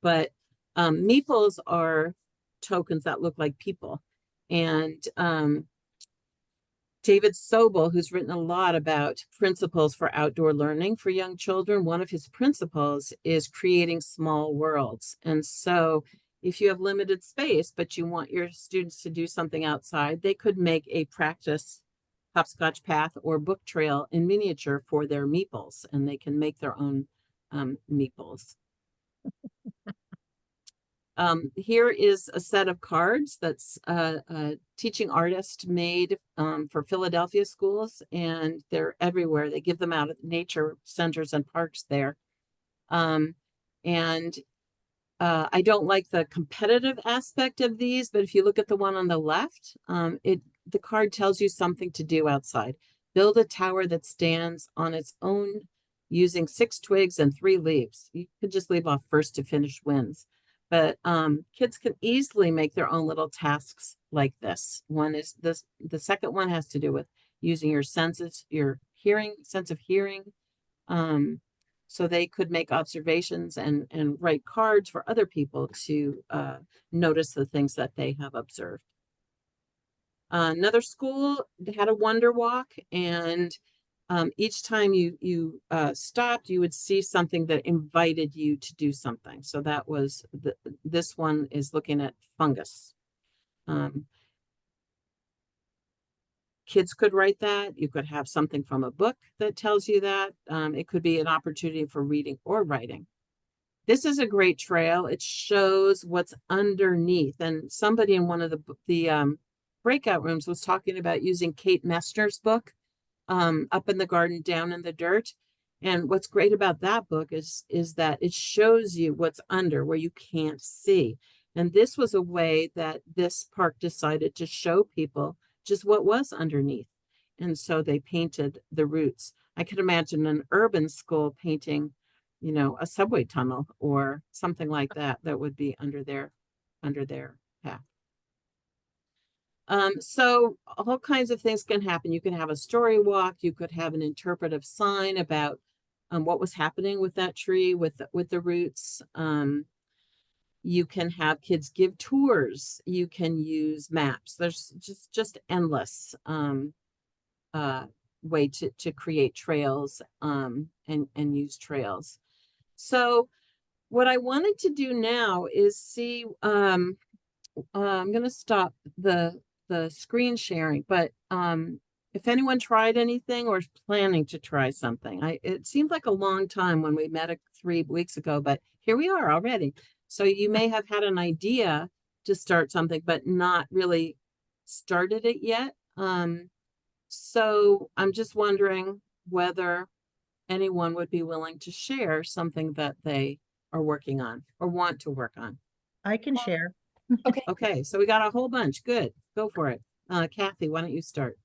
but meeples are tokens that look like people. And David Sobel, who's written a lot about principles for outdoor learning for young children, one of his principles is creating small worlds. And so if you have limited space, but you want your students to do something outside, they could make a practice hopscotch path or book trail in miniature for their meeples, and they can make their own meeples. Here is a set of cards that's a teaching artist made for Philadelphia schools, and they're everywhere. They give them out at nature centers and parks there. I don't like the competitive aspect of these, but if you look at the one on the left, the card tells you something to do outside. Build a tower that stands on its own using 6 twigs and 3 leaves. You could just leave off first to finish wins. But kids can easily make their own little tasks like this. One is this, the second one has to do with using your senses, your hearing, sense of hearing. So they could make observations and write cards for other people to notice the things that they have observed. Another school had a wonder walk, and each time you stopped, you would see something that invited you to do something. So that was this one is looking at fungus. Kids could write that. You could have something from a book that tells you that. It could be an opportunity for reading or writing. This is a great trail. It shows what's underneath. And somebody in one of the breakout rooms was talking about using Kate Messner's book, Up in the Garden, Down in the Dirt. And what's great about that book is that it shows you what's under, where you can't see. And this was a way that this park decided to show people just what was underneath. And so they painted the roots. I could imagine an urban school painting, you know, a subway tunnel or something like that, that would be under their path. So all kinds of things can happen. You can have a story walk, you could have an interpretive sign about what was happening with that tree, with the roots. You can have kids give tours. You can use maps. There's just endless way to create trails and use trails. So what I wanted to do now is see, I'm going to stop the screen sharing, but if anyone tried anything or is planning to try something, it seemed like a long time when we met 3 weeks ago, but here we are already. So you may have had an idea to start something, but not really started it yet. So I'm just wondering whether anyone would be willing to share something that they are working on or want to work on. I can share. Okay, so we got a whole bunch. Good. Go for it. Kathy, why don't you start?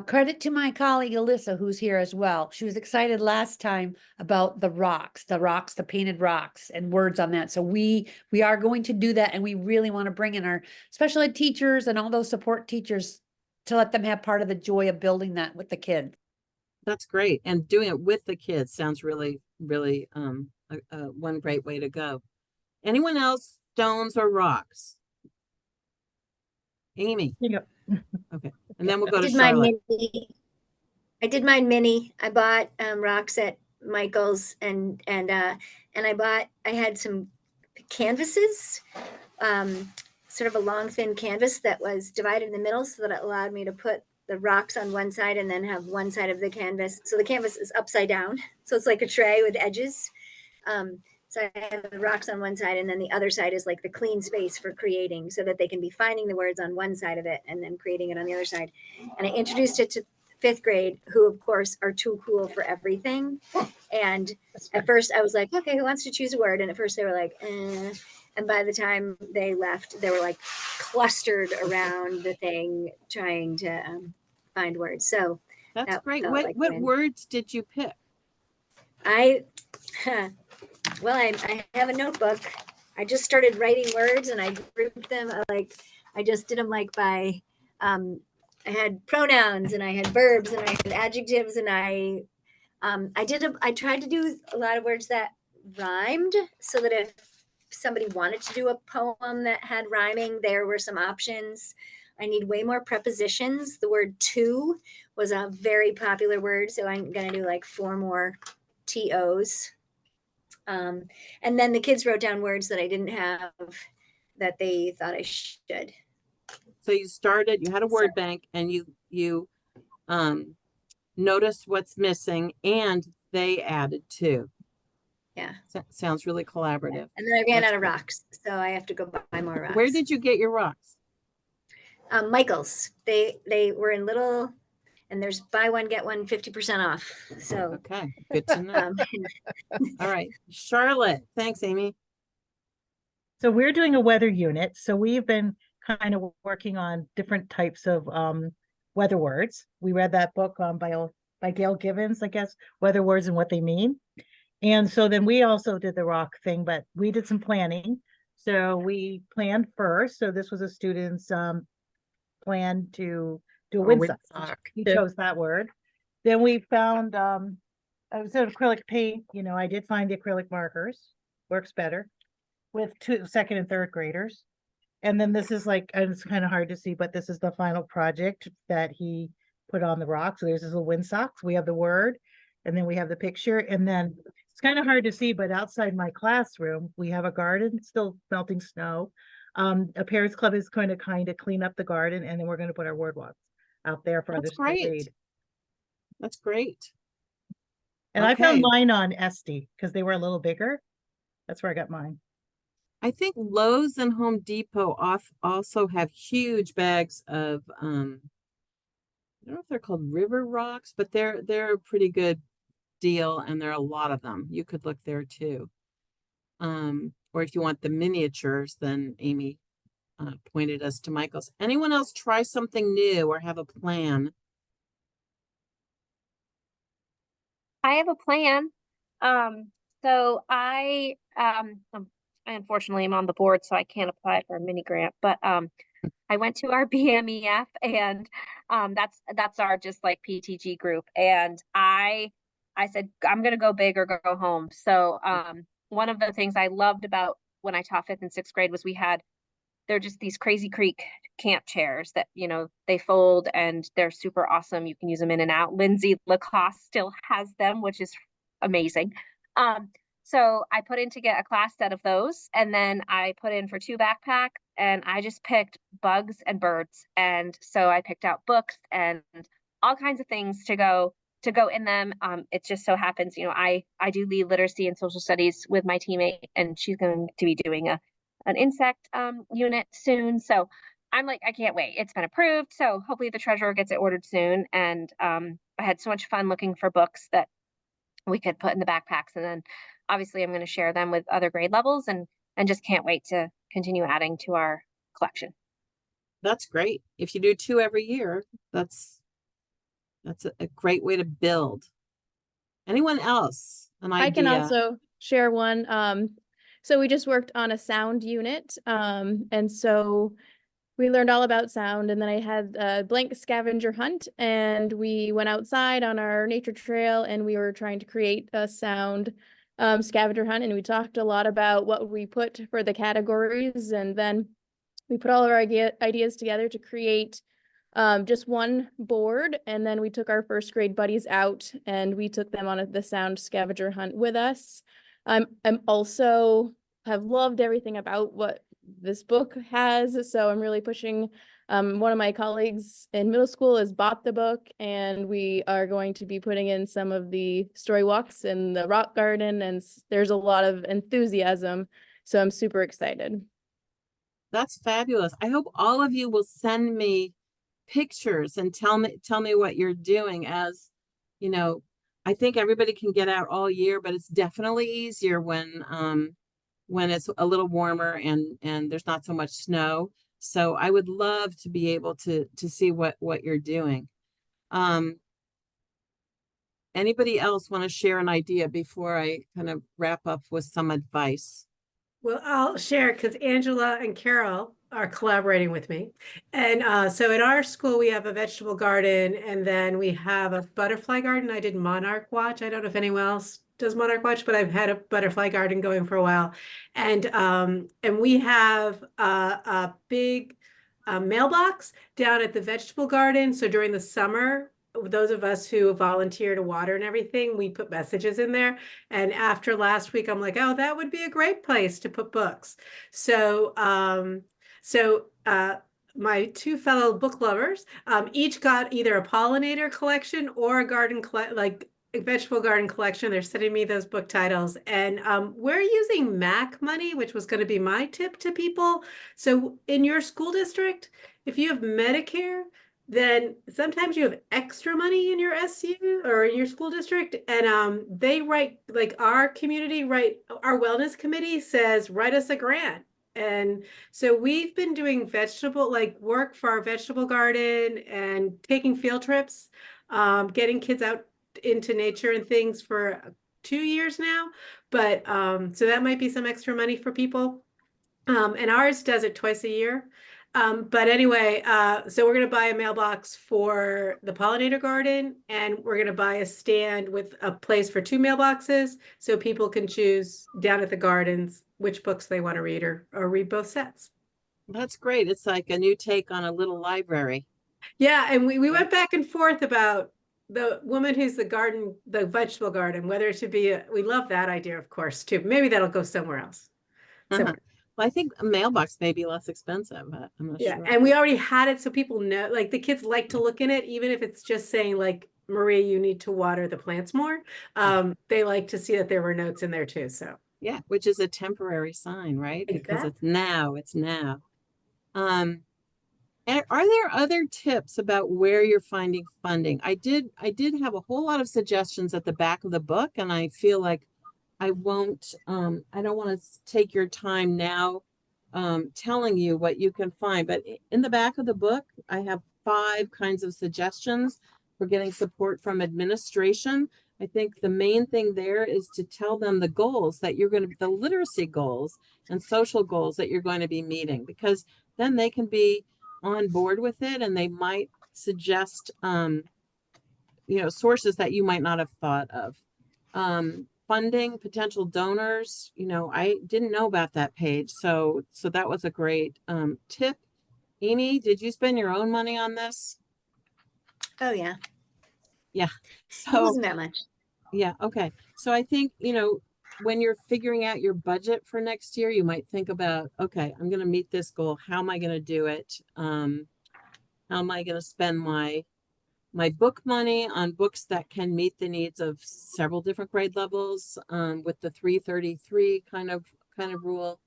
Credit to my colleague Alyssa, who's here as well. She was excited last time about the painted rocks and words on that. So we are going to do that, and we really want to bring in our special ed teachers and all those support teachers to let them have part of the joy of building that with the kids. That's great. And doing it with the kids sounds really, really one great way to go. Anyone else? Stones or rocks? Amy. Here you go. Okay. And then we'll go to I did mine Charlotte. mini. I did mine mini. I bought rocks at Michael's and I had some canvases, sort of a long thin canvas that was divided in the middle, so that it allowed me to put the rocks on one side and then have one side of the canvas. So the canvas is upside down. So it's like a tray with edges. So I have the rocks on one side, and then the other side is like the clean space for creating, so that they can be finding the words on one side of it and then creating it on the other side. And I introduced it to 5th grade, who of course are too cool for everything. And at first I was like, okay, who wants to choose a word? And at first they were like, eh. And by the time they left, they were like clustered around the thing trying to find words. So that's great. What words did you pick? Well, I have a notebook. I just started writing words, and I grouped them I just did them like by, I had pronouns, and I had verbs, and I had adjectives, and I tried to do a lot of words that rhymed, so that if somebody wanted to do a poem that had rhyming, there were some options. I need way more prepositions. The word to was a very popular word, so I'm gonna do like 4 more TOs. And then the kids wrote down words that I didn't have that they thought I should. So you had a word bank, and you noticed what's missing, and they added to. Yeah. Sounds really collaborative. And then I ran That's out of great. rocks, so I have to go buy more rocks. Where did you get your rocks? Michael's. They were in little, and there's buy one get one 50% off. So Okay, good to know. All right, Charlotte. Thanks, Amy. So we're doing a weather unit. So we've been kind of working on different types of weather words. We read that book by Gail Givens, I guess, Weather Words and What They Mean. And so then we also did the rock thing, but we did some planning. So we planned first. So this was a student's plan to do a windsock. He chose that word. Then we found it was an acrylic paint. I did find the acrylic markers. Works better with second and third graders. And then this is and it's kind of hard to see, but this is the final project that he put on the rock. So there's his little windsocks. We have the word, and then we have the picture. And then it's kind of hard to see, but outside my classroom, we have a garden, still melting snow. A Parents Club is going to kind of clean up the garden, and then we're going to put our word walks out there for others to read. That's great. And I found mine on Etsy because they were a little bigger. That's where I got mine. I think Lowe's and Home Depot also have huge bags of I don't know if they're called river rocks, but they're a pretty good deal, and there are a lot of them. You could look there too. Or if you want the miniatures, then Amy pointed us to Michael's. Anyone else try something new or have a plan? I have a plan. So I unfortunately am on the board, so I can't apply for a mini grant, but I went to our BMEF, and that's our just like PTG group, and I said I'm gonna go big or go home. So one of the things I loved about when I taught 5th and 6th grade was they're just these Crazy Creek camp chairs that, they fold, and they're super awesome. You can use them in and out. Lindsay Lacoste still has them, which is amazing. So I put in to get a class set of those, and then I put in for 2 backpack, and I just picked bugs and birds. And so I picked out books and all kinds of things to go in them. It just so happens, I do lead literacy and social studies with my teammate, and she's going to be doing an insect unit soon. So I'm like, I can't wait. It's been approved. So hopefully the treasurer gets it ordered soon. And I had so much fun looking for books that we could put in the backpacks. And then obviously I'm going to share them with other grade levels, and just can't wait to continue adding to our collection. That's great. If you do 2 every year, that's a great way to build. Anyone else? An idea? I can also share one. So we just worked on a sound unit. And so we learned all about sound, and then I had a blank scavenger hunt, and we went outside on our nature trail, and we were trying to create a sound scavenger hunt, and we talked a lot about what we put for the categories, and then we put all of our ideas together to create just one board, and then we took our 1st grade buddies out, and we took them on the sound scavenger hunt with us. I'm also have loved everything about what this book has, so I'm really pushing. One of my colleagues in middle school has bought the book, and we are going to be putting in some of the story walks in the rock garden, and there's a lot of enthusiasm, so I'm super excited. That's fabulous. I hope all of you will send me pictures and tell me what you're doing. As I think everybody can get out all year, but it's definitely easier when it's a little warmer and there's not so much snow. So I would love to be able to see what you're doing. Anybody else want to share an idea before I kind of wrap up with some advice? Well, I'll share because Angela and Carol are collaborating with me. And so at our school, we have a vegetable garden and then we have a butterfly garden. I did Monarch Watch. I don't know if anyone else does Monarch Watch, but I've had a butterfly garden going for a while. And we have a big mailbox down at the vegetable garden. So during the summer, those of us who volunteer to water and everything, we put messages in there. And after last week, I'm like, oh, that would be a great place to put books. So, my two fellow book lovers, each got either a pollinator collection or a like a vegetable garden collection. They're sending me those book titles, and we're using MAC money, which was going to be my tip to people. So in your school district, if you have Medicare, then sometimes you have extra money in your SU or in your school district, and they write, like our community, our wellness committee says, write us a grant. And so we've been doing work for our vegetable garden and taking field trips, getting kids out into nature and things for 2 years now. But so that might be some extra money for people. And ours does it twice a year. But anyway, so we're going to buy a mailbox for the pollinator garden, and we're going to buy a stand with a place for 2 mailboxes so people can choose down at the gardens which books they want to read or read both sets. That's great. It's like a new take on a little library. Yeah, and we went back and forth about the woman who's the vegetable garden, whether it should be we love that idea, of course, too. Maybe that'll go somewhere else. Well, I think a mailbox may be less expensive, but I'm not Yeah, sure. and we already had it so people know, like the kids like to look in it, even if it's just saying like, Marie, you need to water the plants more. They like to see that there were notes in there too, so. Yeah, which is a temporary sign, right? Because Exactly. it's now. And are there other tips about where you're finding funding? I did have a whole lot of suggestions at the back of the book, and I feel like I won't, I don't want to take your time now telling you what you can find, but in the back of the book, I have 5 kinds of suggestions for getting support from administration. I think the main thing there is to tell them the goals that you're going to, the literacy goals and social goals that you're going to be meeting, because then they can be on board with it and they might suggest, sources that you might not have thought of. Funding, potential donors, I didn't know about that page. So that was a great tip. Amy, did you spend your own money on this? Oh, yeah. Yeah. It So wasn't that much. yeah. Okay. So I think, when you're figuring out your budget for next year, you might think about, okay, I'm going to meet this goal. How am I going to do it? How am I going to spend my book money on books that can meet the needs of several different grade levels, with the 333 kind of rule.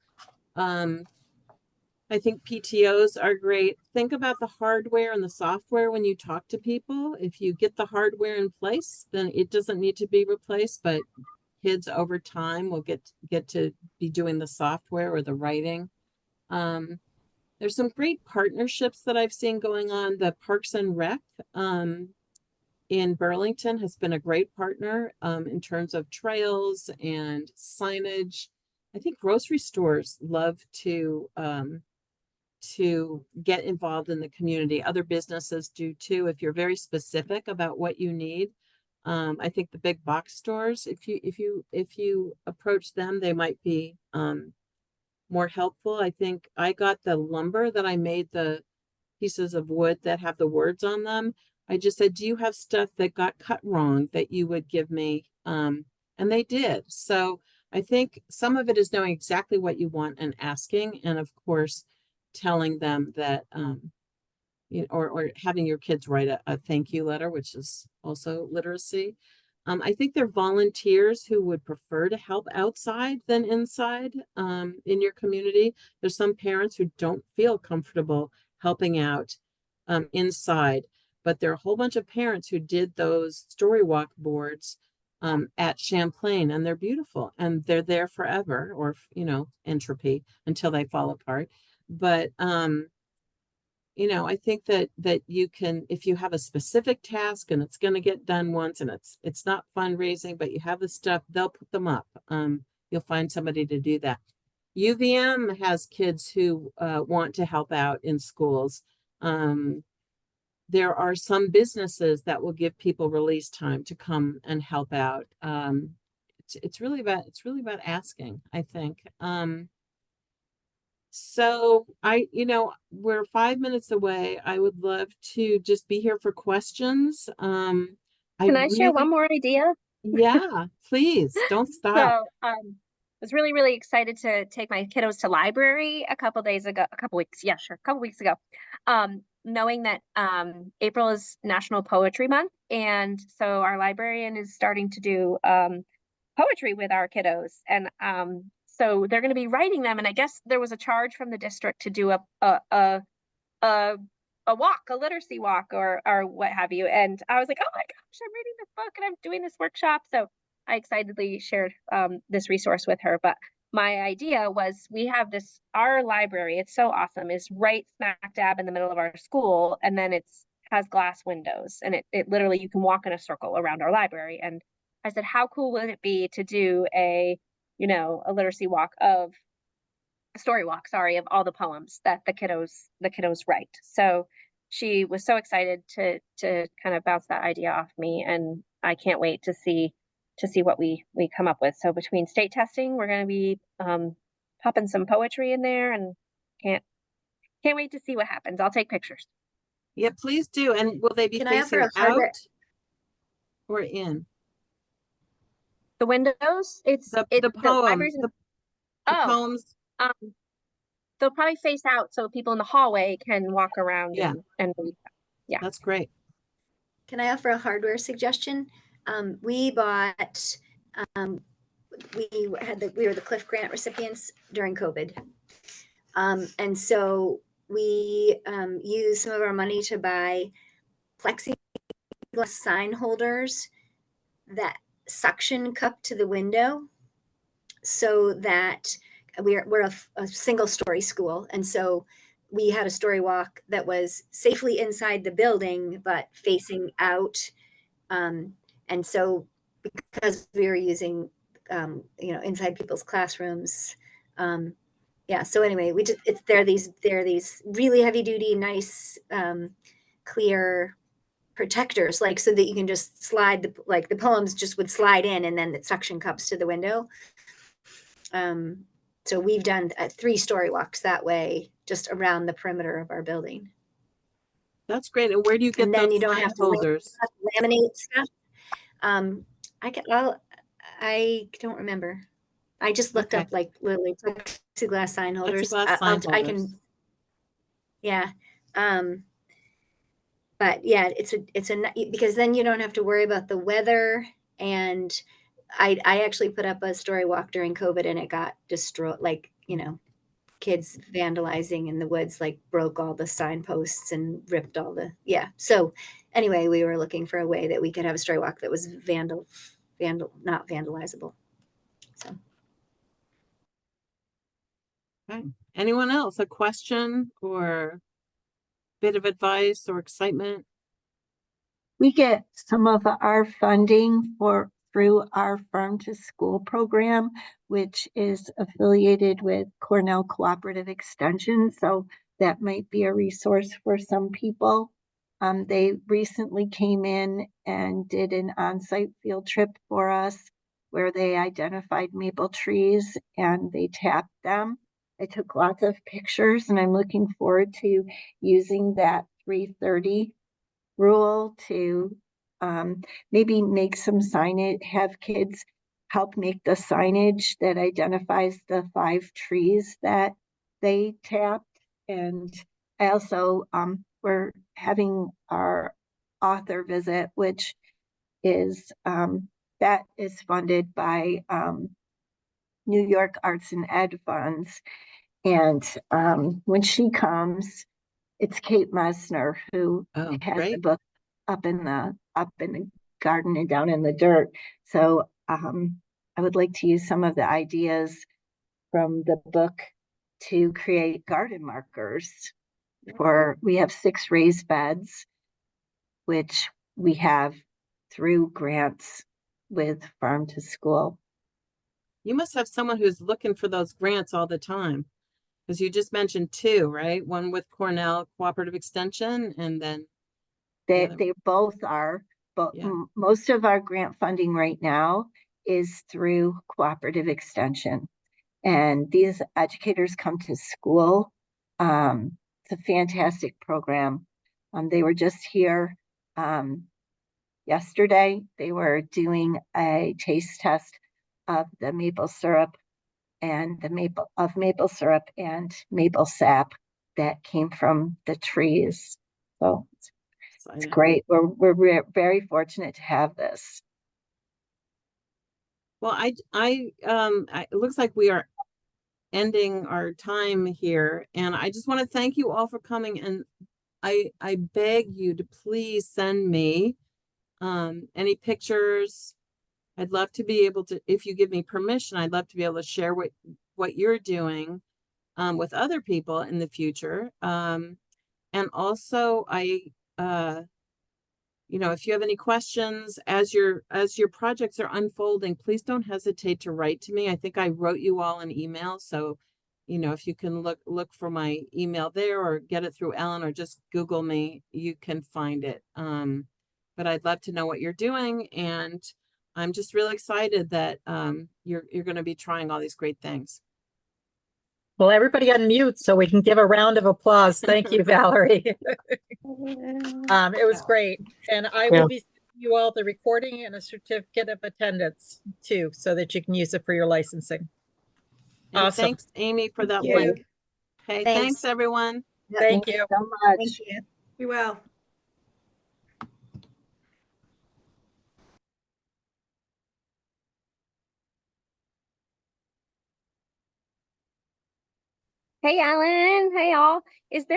I think PTOs are great. Think about the hardware and the software when you talk to people. If you get the hardware in place, then it doesn't need to be replaced, but kids over time will get to be doing the software or the writing. There's some great partnerships that I've seen going on. The Parks and Rec in Burlington has been a great partner in terms of trails and signage. I think grocery stores love to get involved in the community. Other businesses do too, if you're very specific about what you need. I think the big box stores, if you approach them, they might be more helpful. I think I got the lumber that I made the pieces of wood that have the words on them. I just said, do you have stuff that got cut wrong that you would give me? And they did. So I think some of it is knowing exactly what you want and asking, and of course, telling them that, or having your kids write a thank you letter, which is also literacy. I think there are volunteers who would prefer to help outside than inside in your community. There's some parents who don't feel comfortable helping out inside, but there are a whole bunch of parents who did those story walk boards at Champlain, and they're beautiful and they're there forever, or entropy until they fall apart. But I think that you can, if you have a specific task and it's going to get done once, and it's not fundraising, but you have the stuff, they'll put them up. You'll find somebody to do that. UVM has kids who want to help out in schools. There are some businesses that will give people release time to come and help out. It's really about asking, I think. So we're 5 minutes away. I would love to just be here for questions. Can I share one more idea? Yeah, please don't stop. So, I was really, really excited to take my kiddos to library a couple weeks ago. Knowing that April is National Poetry Month, and so our librarian is starting to do poetry with our kiddos, and so they're going to be writing them. And I guess there was a charge from the district to do a walk, a literacy walk, or what have you. And I was like, oh my gosh, I'm reading this book and I'm doing this workshop. So I excitedly shared this resource with her. But my idea was, we have our library, it's so awesome, is right smack dab in the middle of our school, and then has glass windows, and it literally, you can walk in a circle around our library. And I said, how cool would it be to do a literacy walk of story walk, sorry, of all the poems that the kiddos write. So she was so excited to kind of bounce that idea off me, and I can't wait to see what we come up with. So between state testing, we're going to be popping some poetry in there, and can't wait to see what happens. I'll take pictures. Yeah, please do. And will they be Can I offer facing a hardware? out or in? The windows, The libraries poems. The oh, poems. They'll probably face out so people in the hallway can walk around and read. Yeah, That's great. Can I offer a hardware suggestion? We bought, we were the Cliff Grant recipients during COVID. And so we used some of our money to buy plexiglass sign holders that suction cup to the window, so that we're a single story school. And so we had a story walk that was safely inside the building, but facing out. And so because we were using, inside people's classrooms, so anyway, they're these really heavy duty, nice, clear protectors, like, so that you can just slide the poems just would slide in, and then the suction cups to the window. So we've done 3 story walks that way, just around the perimeter of our building. That's great. And where do you get and then those you don't sign have to holders? laminate stuff. I don't remember. I just looked up like literally plexiglass sign holders. Plexiglass sign I holders. can, yeah. But yeah, because then you don't have to worry about the weather. And I actually put up a story walk during COVID, and it got destroyed, kids vandalizing in the woods, broke all the signposts and ripped all the, So anyway, we were looking for a way that we could have a story walk that was not vandalizable. So. Okay. Anyone else? A question or bit of advice or excitement? We get some of our funding through our Farm to School program, which is affiliated with Cornell Cooperative Extension. So that might be a resource for some people. They recently came in and did an on-site field trip for us, where they identified maple trees and they tapped them. I took lots of pictures, and I'm looking forward to using that 330 rule to maybe make some signage, have kids help make the signage that identifies the 5 trees that they tapped. And I also, we're having our author visit, which is, that is funded by New York Arts and Ed funds. And when she comes, it's Kate Messner who has the book up in the garden and down in the dirt. So I would like to use some of the ideas from the book to create garden markers. We have 6 raised beds, which we have through grants with Farm to School. You must have someone who's looking for those grants all the time. Because you just mentioned two, right? One with Cornell Cooperative Extension and then They, other- they both are, but Yeah. most of our grant funding right now is through cooperative extension. And these educators come to school. It's a fantastic program. They were just here yesterday. They were doing a taste test of the maple syrup and maple syrup and maple sap that came from the trees. So it's great. We're very fortunate to have this. Well, it looks like we are ending our time here, and I just want to thank you all for coming. And I beg you to please send me any pictures. I'd love to be able to, if you give me permission, I'd love to be able to share what you're doing with other people in the future. And also if you have any questions as your projects are unfolding, please don't hesitate to write to me. I think I wrote you all an email. So, if you can look for my email there or get it through Ellen or just Google me, you can find it. But I'd love to know what you're doing. And I'm just really excited that you're going to be trying all these great things. Well, everybody unmute so we can give a round of applause. Thank you, Valerie. It was great. And I will be sending you all the recording and a certificate of attendance too, so that you can use it for your licensing. And Awesome. thanks, Amy, for that Thank you. link. Okay, thanks everyone. Thank you so much. Thank you. Be well. Hey, Alan. Hey, all. Is there